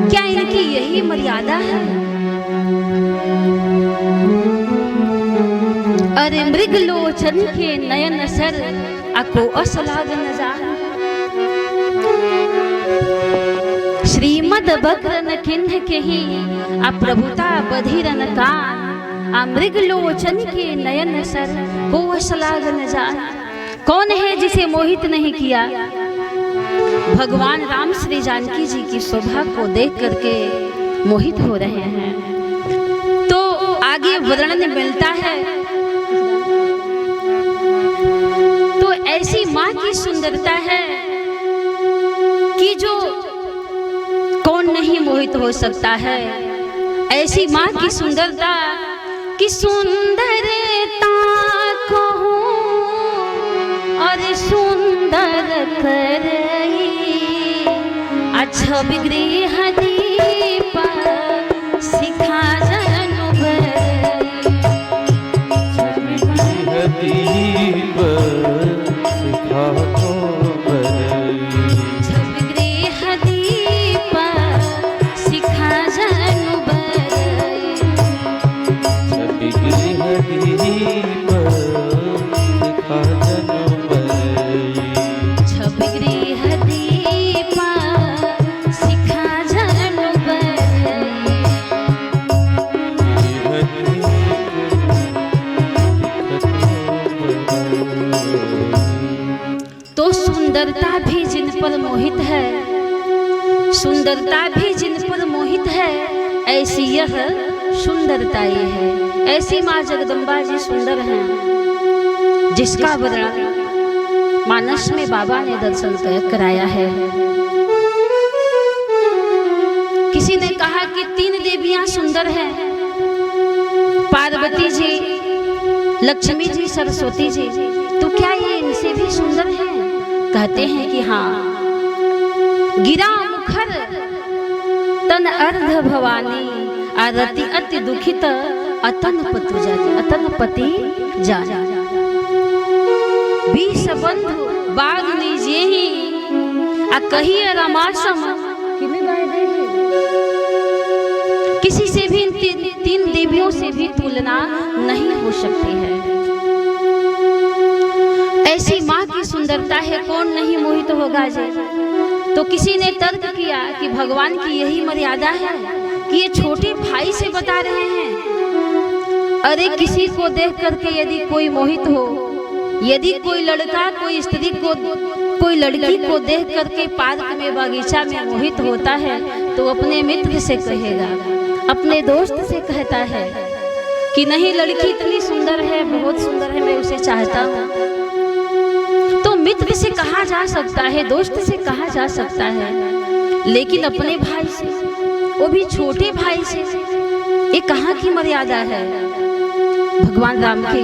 A: क्या इनकी यही मर्यादा है? अरे मृगलोचन के नयन सर अको असलाग नजार। श्रीमद बक्रन किन्ह कही आ प्रभुता बधिरन कान। आ मृगलोचन के नयन सर को असलाग नजार। कौन है जिसे मोहित नहीं किया? भगवान राम श्री जानकी जी की शोभा को देख करके मोहित हो रहे हैं। तो आगे वर्णन मिलता है। तो ऐसी माँ की सुंदरता है कि जो कौन नहीं मोहित हो सकता है। ऐसी माँ की सुंदरता कि सुंदरता कहूँ और सुंदर करई, अच्छा बिगड़ी दीप सिखा जनु
B: दीप सिखा तो
A: छबिगृह दीप सिखा जनु
B: छबिगृह दीप सिखा जनु
A: छबिगृह दीप सिखा जनु तो सुंदरता भी जिन पर मोहित है, सुंदरता भी जिन पर मोहित है, ऐसी यह सुंदरता ये है। ऐसी माँ जगदम्बा जी सुंदर हैं जिसका वर्णन मानस में बाबा ने दर्शन कराया है। किसी ने कहा कि 3 देवियां सुंदर हैं, पार्वती जी, लक्ष्मी जी, सरस्वती जी, तो क्या ये इनसे भी सुंदर हैं? कहते हैं कि हाँ। गिरा मुखर तन अर्ध भवानी, आरती अति दुखित अतन पतु जाती, अतन पति जाना। 20 बंधु बाग लीजिए ही आ कहिए रमासम, किसी से भी इन 3 देवियों से भी तुलना नहीं हो सकती है। ऐसी माँ की सुंदरता है, कौन नहीं मोहित होगा जी। तो किसी ने तर्क किया कि भगवान की यही मर्यादा है कि ये छोटे भाई से बता रहे हैं। अरे किसी को देख करके यदि कोई मोहित हो, यदि कोई लड़का कोई स्त्री को, कोई लड़की को देख करके पार्क में बगीचा में मोहित होता है तो अपने मित्र से कहेगा, अपने दोस्त से कहता है कि नहीं लड़की इतनी सुंदर है, बहुत सुंदर है, मैं उसे चाहता हूँ। तो मित्र से कहा जा सकता है, दोस्त से कहा जा सकता है, लेकिन अपने भाई से, वो भी छोटे भाई से, ये कहाँ की मर्यादा है भगवान राम की।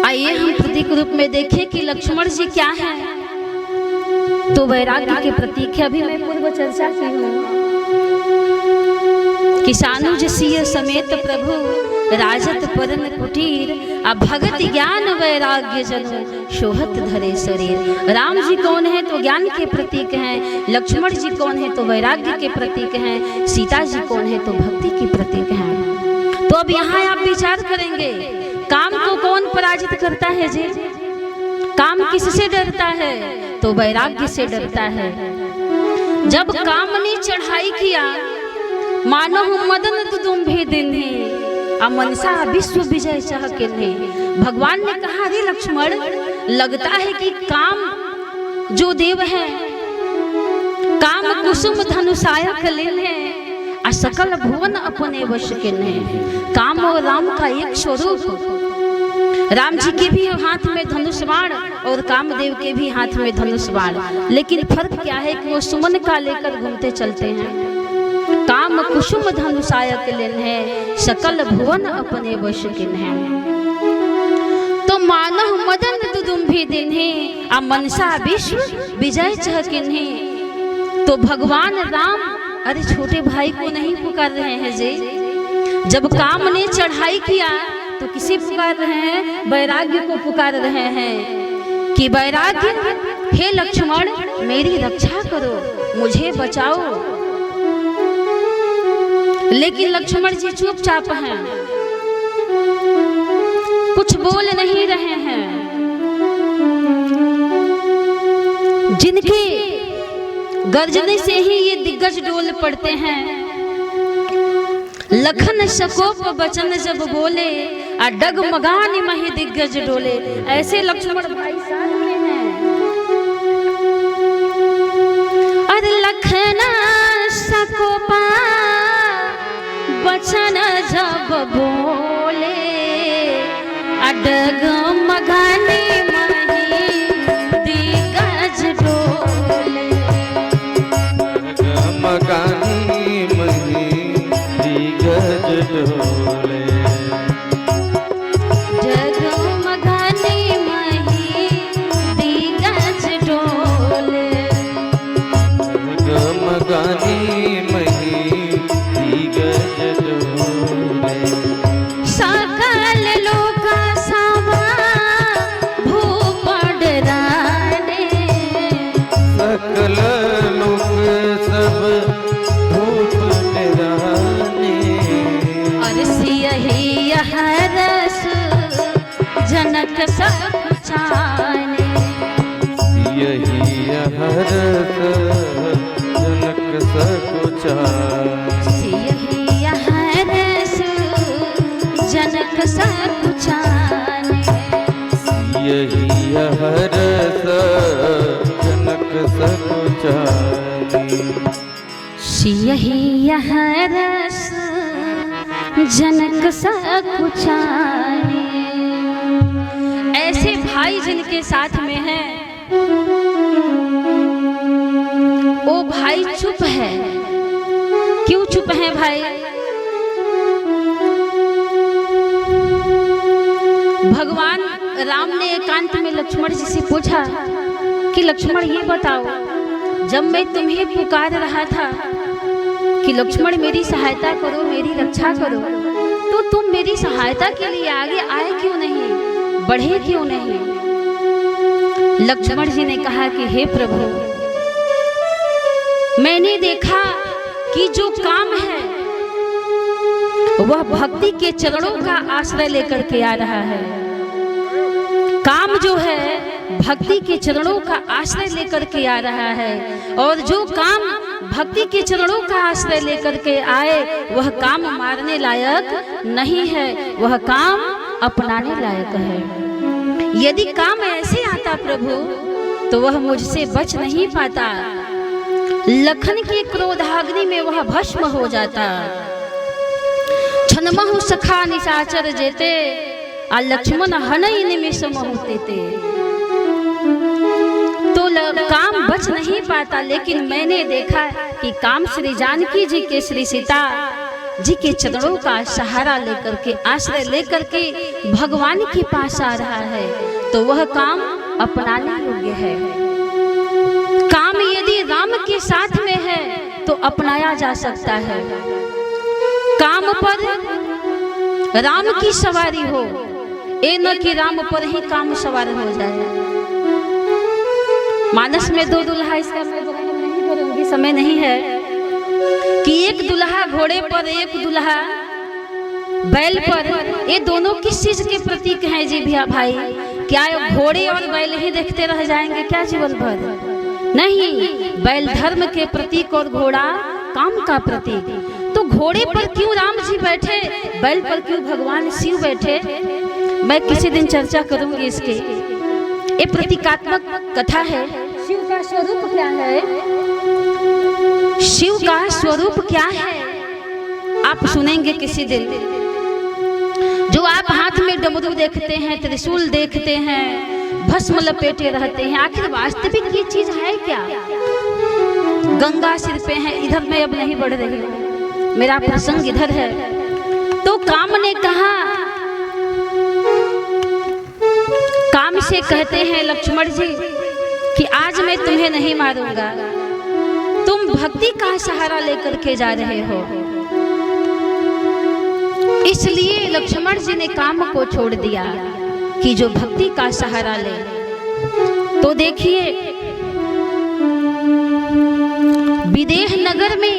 A: आइए हम प्रतीक रूप में देखें कि लक्ष्मण जी क्या है। तो वैराग्य के प्रतीक है। अभी मैं पूर्व चर्चा की हूँ कि सानुज सिय समेत प्रभु राजत परन कुटीर, आ भगत ज्ञान वैराग्य जन शोहत धरे शरीर। राम जी कौन है? तो ज्ञान के प्रतीक हैं। लक्ष्मण जी कौन है? तो वैराग्य के प्रतीक हैं। सीता जी कौन है? तो भक्ति के प्रतीक हैं। तो अब यहाँ आप विचार करेंगे, काम को कौन पराजित करता है जी? काम किससे डरता है? तो वैराग्य से डरता है। जब काम ने चढ़ाई किया, मानो मदन तुदुम्भे दिन्हे, आ मनसा विश्व विजय चाह किन्हे। भगवान ने कहा, रे लक्ष्मण, लगता है कि काम जो देव है, काम कुसुम धनुषायक लिन्हे, आ सकल भुवन अपने वश किन्हे। काम और राम का एक स्वरूप। राम जी के भी हाथ में धनुष बाण और कामदेव के भी हाथ में धनुष बाण, लेकिन फर्क क्या है कि वो सुमन का लेकर घूमते चलते हैं। काम कुसुम धनुषायक लिन्हे, सकल भुवन अपने वश किन्हे। तो मानव मदन तुदुम्भे दिन्हे, आ मनसा विश्व विजय चह किन्हे। तो भगवान राम अरे छोटे भाई को नहीं पुकार रहे हैं जी। जब काम ने चढ़ाई किया तो किसे पुकार रहे हैं? वैराग्य को पुकार रहे हैं कि वैराग्य, हे लक्ष्मण मेरी रक्षा करो, मुझे बचाओ। लेकिन लक्ष्मण जी चुपचाप हैं, कुछ बोल नहीं रहे हैं। जिनके गर्जने से ही ये दिग्गज डोल पड़ते हैं। लखन सकोप बचन जब बोले, आ डगमगान मही दिग्गज डोले। ऐसे लक्ष्मण भाई साथ में हैं। अरे लखन सकोपा बचन जब बोले, आ डगमगान मही दिग्गज डोले।
B: डगमगानी मही दिग्गज डोले।
A: डगमगानी मही दिग्गज डोले।
B: डगमगानी मही दिग्गज डोले।
A: सकल लोक सभा भूप डराने,
B: सकल लोक सब धूप डराने।
A: और सियहि हरस जनक सब जाने।
B: यही हरस जनक सकुचाने।
A: सियहि हरस जनक सब जाने।
B: यही हरस जनक सकुचाने।
A: सियहि हरस जनक सकुचाने। ऐसे भाई जिनके साथ में हैं, वो भाई चुप है? क्यों चुप हैं भाई? भगवान राम ने एकांत में लक्ष्मण जी से पूछा कि लक्ष्मण ये बताओ, जब मैं तुम्हें पुकार रहा था कि लक्ष्मण मेरी सहायता करो, मेरी रक्षा करो, तो तुम मेरी सहायता के लिए आगे आए क्यों नहीं, बढ़े क्यों नहीं? लक्ष्मण जी ने कहा कि हे प्रभु, मैंने देखा कि जो काम है वह भक्ति के चरणों का आश्रय लेकर के आ रहा है। काम जो है भक्ति के चरणों का आश्रय लेकर के आ रहा है, और जो काम भक्ति के चरणों का आश्रय लेकर के आए वह काम मारने लायक नहीं है, वह काम अपनाने लायक है। यदि काम ऐसे आता प्रभु तो वह मुझसे बच नहीं पाता, लखन की क्रोधाग्नि में वह भस्म हो जाता। छनमहु सखा निशाचर जेते आ लक्ष्मण हनई निमिष मोहते तो काम बच नहीं पाता। लेकिन मैंने देखा कि काम श्री जानकी जी के, श्री सीता जी के चरणों का सहारा लेकर के, आश्रय लेकर के भगवान के पास आ रहा है, तो वह काम अपनाने योग्य है। काम यदि राम के साथ में है तो अपनाया जा सकता है। काम पर राम की सवारी हो, ए न कि राम पर ही काम सवार हो जाए। मानस में दो दुल्हा, इसका मैं वर्णन नहीं करूंगी, समय नहीं है, कि एक दुल्हा घोड़े पर, एक दुल्हा बैल पर। ये दोनों किस चीज के प्रतीक हैं जी भैया भाई? क्या घोड़े और बैल ही देखते रह जाएंगे क्या जीवन भर? नहीं, बैल धर्म के प्रतीक और घोड़ा काम का प्रतीक। तो घोड़े पर क्यों राम जी बैठे, बैल पर क्यों भगवान शिव बैठे? मैं किसी दिन चर्चा करूंगी इसके। ये प्रतीकात्मक कथा है। शिव का स्वरूप क्या है? शिव का स्वरूप क्या है आप सुनेंगे किसी दिन। जो आप हाथ में डमरू देखते हैं, त्रिशूल देखते हैं, भस्म लपेटे रहते हैं, आखिर वास्तविक ये चीज है क्या? गंगा सिर पे है, इधर मैं अब नहीं बढ़ रही हूँ, मेरा प्रसंग इधर है। तो काम ने कहा, काम से कहते हैं लक्ष्मण जी कि आज मैं तुम्हें नहीं मारूंगा, तुम भक्ति का सहारा लेकर के जा रहे हो। इसलिए लक्ष्मण जी ने काम को छोड़ दिया कि जो भक्ति का सहारा ले। तो देखिए, विदेह नगर में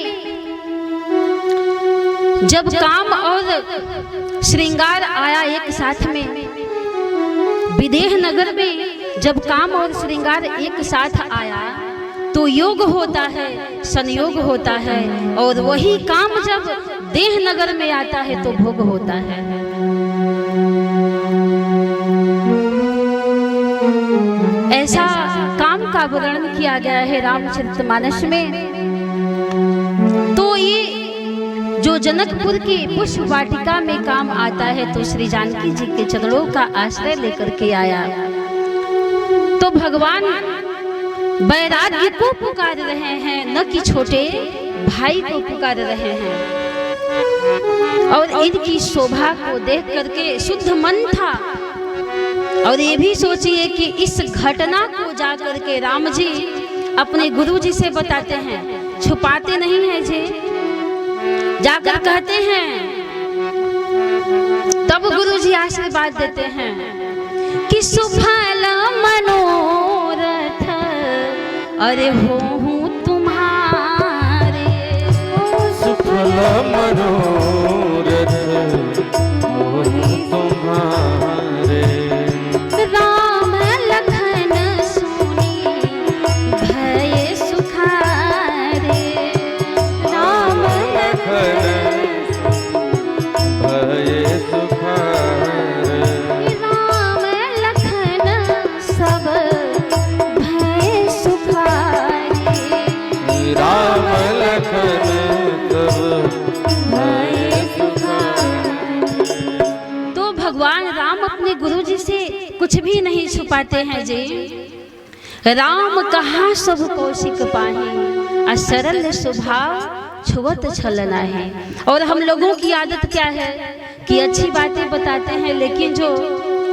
A: जब काम और श्रृंगार आया एक साथ में, विदेह नगर में जब काम और श्रृंगार एक साथ आया तो योग होता है, संयोग होता है, और वही काम जब देह नगर में आता है तो भोग होता है। ऐसा काम का वर्णन किया गया है रामचरितमानस में। तो ये जो जनकपुर की पुष्प वाटिका में काम आता है तो श्री जानकी जी के चरणों का आश्रय लेकर के आया। तो भगवान वैराग्य को पुकार रहे हैं, न कि छोटे भाई को पुकार रहे हैं। और इनकी शोभा को देख करके शुद्ध मन था। और ये भी सोचिए कि इस घटना को जा करके राम जी अपने गुरु जी से बताते हैं, छुपाते नहीं हैं जी, जाकर कहते हैं। तब गुरु जी आशीर्वाद देते हैं कि सुफल मनोरथ अरे हो तुम्हारे,
B: सुफल मनोरथ हो तुम्हारे,
A: राम लखन सुनी भय सुखारे, राम लखन
B: भय सुखारे,
A: राम लखन सब भय सुखारे,
B: राम लखन सब भय सुखारे।
A: तो भगवान राम अपने गुरु जी से कुछ भी नहीं छुपाते हैं जी। राम कहाँ सब कौशिक पाही, और सरल स्वभाव छुअत छलना है। और हम लोगों की आदत क्या है कि अच्छी बातें बताते हैं, लेकिन जो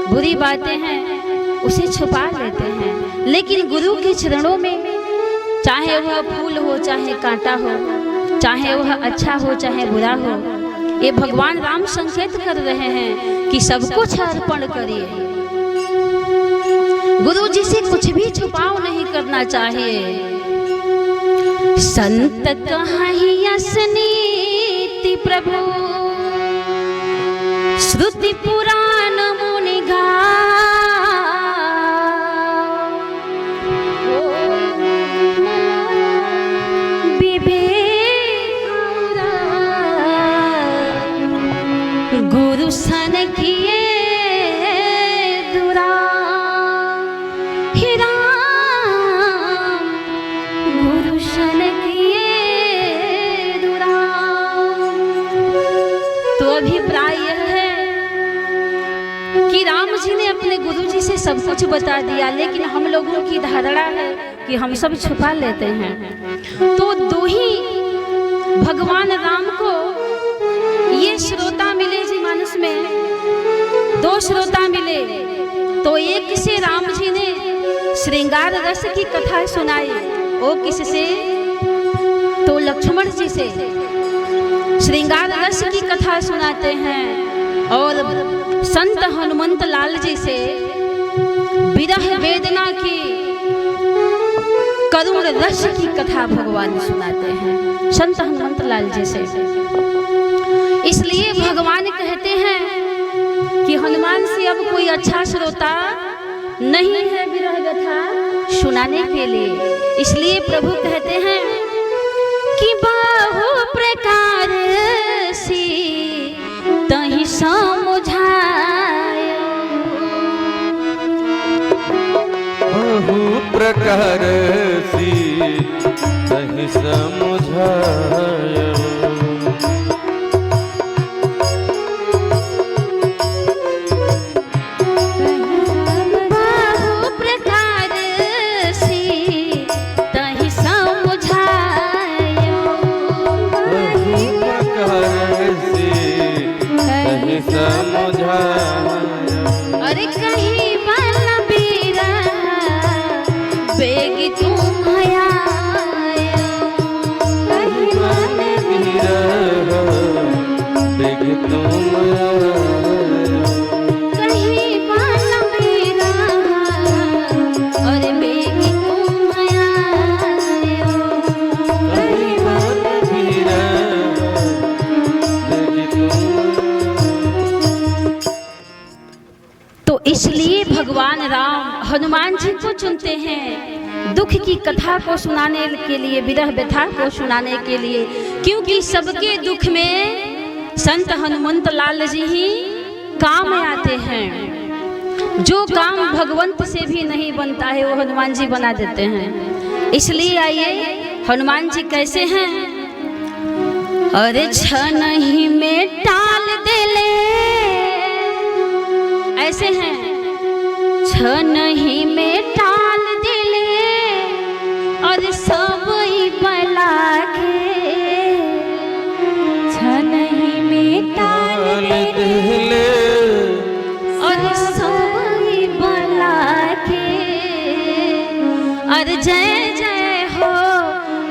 A: बुरी बातें हैं उसे छुपा लेते हैं। लेकिन गुरु के चरणों में चाहे वह फूल हो चाहे कांटा हो, चाहे वह अच्छा हो चाहे बुरा हो, ये भगवान राम संकेत कर रहे हैं कि सब कुछ अर्पण करिए। गुरु जी से कुछ भी छुपाव नहीं करना चाहिए। संत कहाहिया सुनीति प्रभु, श्रुति पुराण मुनि गाओ। गुरु सन किए दुरा, हे राम गुरु सन किए दुरा। तो अभिप्राय यह है कि राम जी ने अपने गुरु जी से सब कुछ बता दिया, लेकिन हम लोगों की धारणा है कि हम सब छुपा लेते हैं। तो दो ही भगवान राम को ये श्रोता मिले जी मानस में, दो श्रोता मिले। तो एक से राम जी ने श्रृंगार रस की कथा सुनाई, वो किससे? तो लक्ष्मण जी से श्रृंगार रस की कथा सुनाते हैं। और संत हनुमंत लाल जी से विरह वेदना की करुण रस की कथा भगवान सुनाते हैं, संत हनुमंत लाल जी से। इसलिए भगवान कहते हैं कि हनुमान से अब कोई अच्छा श्रोता नहीं है विरह कथा सुनाने के लिए। इसलिए प्रभु कहते हैं कि बहु प्रकार से तहि समझाय,
B: बहु प्रकार से तहि समझाय।
A: अरे कहीं बलबीरा बेग तुम आया, कहीं बलबीरा बेग तुम आया, कहीं बलबीरा अरे बेग तुम आया, कहीं बलबीरा बेग तुम। तो इसलिए भगवान राम हनुमान जी को चुनते हैं दुख की कथा को सुनाने के लिए, विरह व्यथा को सुनाने के लिए, क्योंकि सबके दुख में संत हनुमंत लाल जी ही काम आते हैं। जो काम भगवंत से भी नहीं बनता है वो हनुमान जी बना देते हैं। इसलिए आइए हनुमान जी कैसे हैं? अरे क्षण ही में टाल दे ले, ऐसे हैं। क्षण ही में टाल दिले और सब बला के, क्षण ही में टाल दिले और सब बला के। और जय जय हो,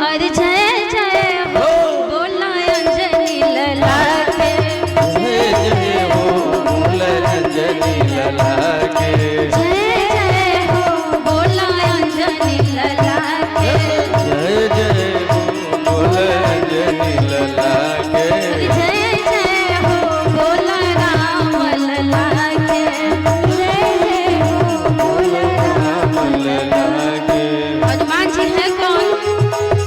A: और जय जय हो, बोला अंजनी लला के,
B: जय जय हो बोला अंजनी लला के,
A: जय जय हो बोला अंजनी लला के,
B: जय जय हो बोला अंजनी लला के,
A: जय जय हो बोला राम लला के, जय जय हो बोला
B: राम लला के।
A: हनुमान जी है कौन?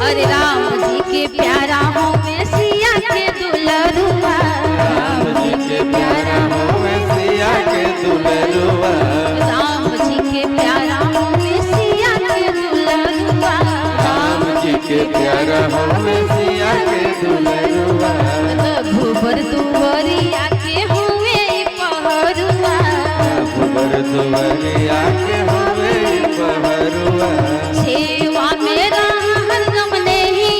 A: अरे राम जी के प्यारा हो मैं सिया के दुलरुआ,
B: राम जी के प्यारा हो मैं सिया के दुलरुआ,
A: राम जी के प्यारा हो मैं सिया के दुलरुआ,
B: राम जी के प्यारा हो मैं सिया के दुलरुआ,
A: रघुबर दुवरिया के हुए पहरुआ,
B: रघुबर दुवरिया के हुए पहरुआ,
A: सेवा मेरा हरदम नहीं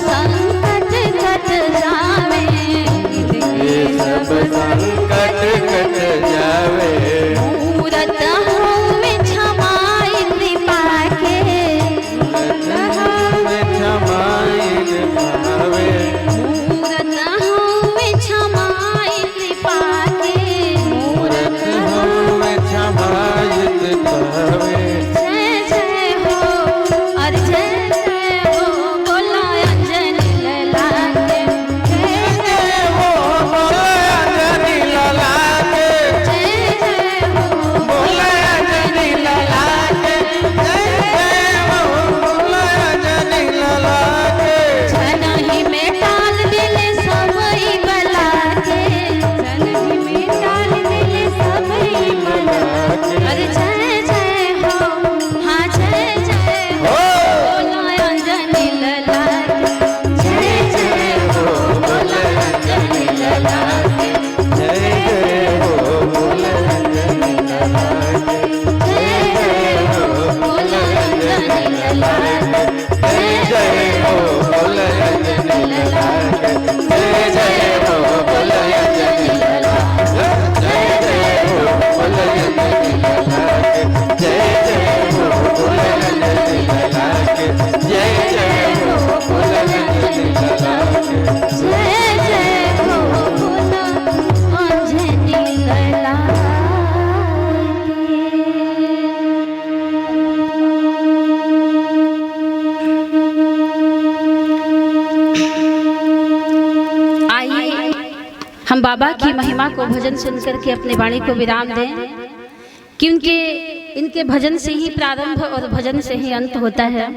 A: संकट कट जावे,
B: ये सब संकट कट जावे।
A: मूरत होवे क्षमाई पाके,
B: में क्षमाइन पावे,
A: मूरत होवे क्षमाई पाके,
B: मूरत में क्षमाइत पावे।
A: जय जय हो और जय जय हो बोला अंजनी लला के, जय जय हो
B: बोले अंजनी लला के,
A: जय जय हो
B: बोले अंजनी लला के, जय जय हो बोले अंजनी लला के।
A: जनहि में टाल दिले सबई बला के, जनहि में टाल दिले सबई बला के। अरे जय जय हो, हाँ जय जय हो बोला अंजनी लला के, जय जय हो बोला अंजनी लला के,
B: जय जय हो बोले अंजनी लला के,
A: जय जय हो बोला अंजनी लला के,
B: जय जय हो बोले अंजनी लला के, जय जय हो बोले अंजनी लला के, जय जय हो बोले अंजनी लला के, जय जय हो बोले अंजनी लला के, जय जय हो बोले अंजनी लला के।
A: जय जय हो बोला अंजनी लला के। आइए हम बाबा की महिमा को भजन सुनकर के अपने वाणी को विराम दें, कि इनके भजन से ही प्रारंभ और भजन से ही अंत होता है।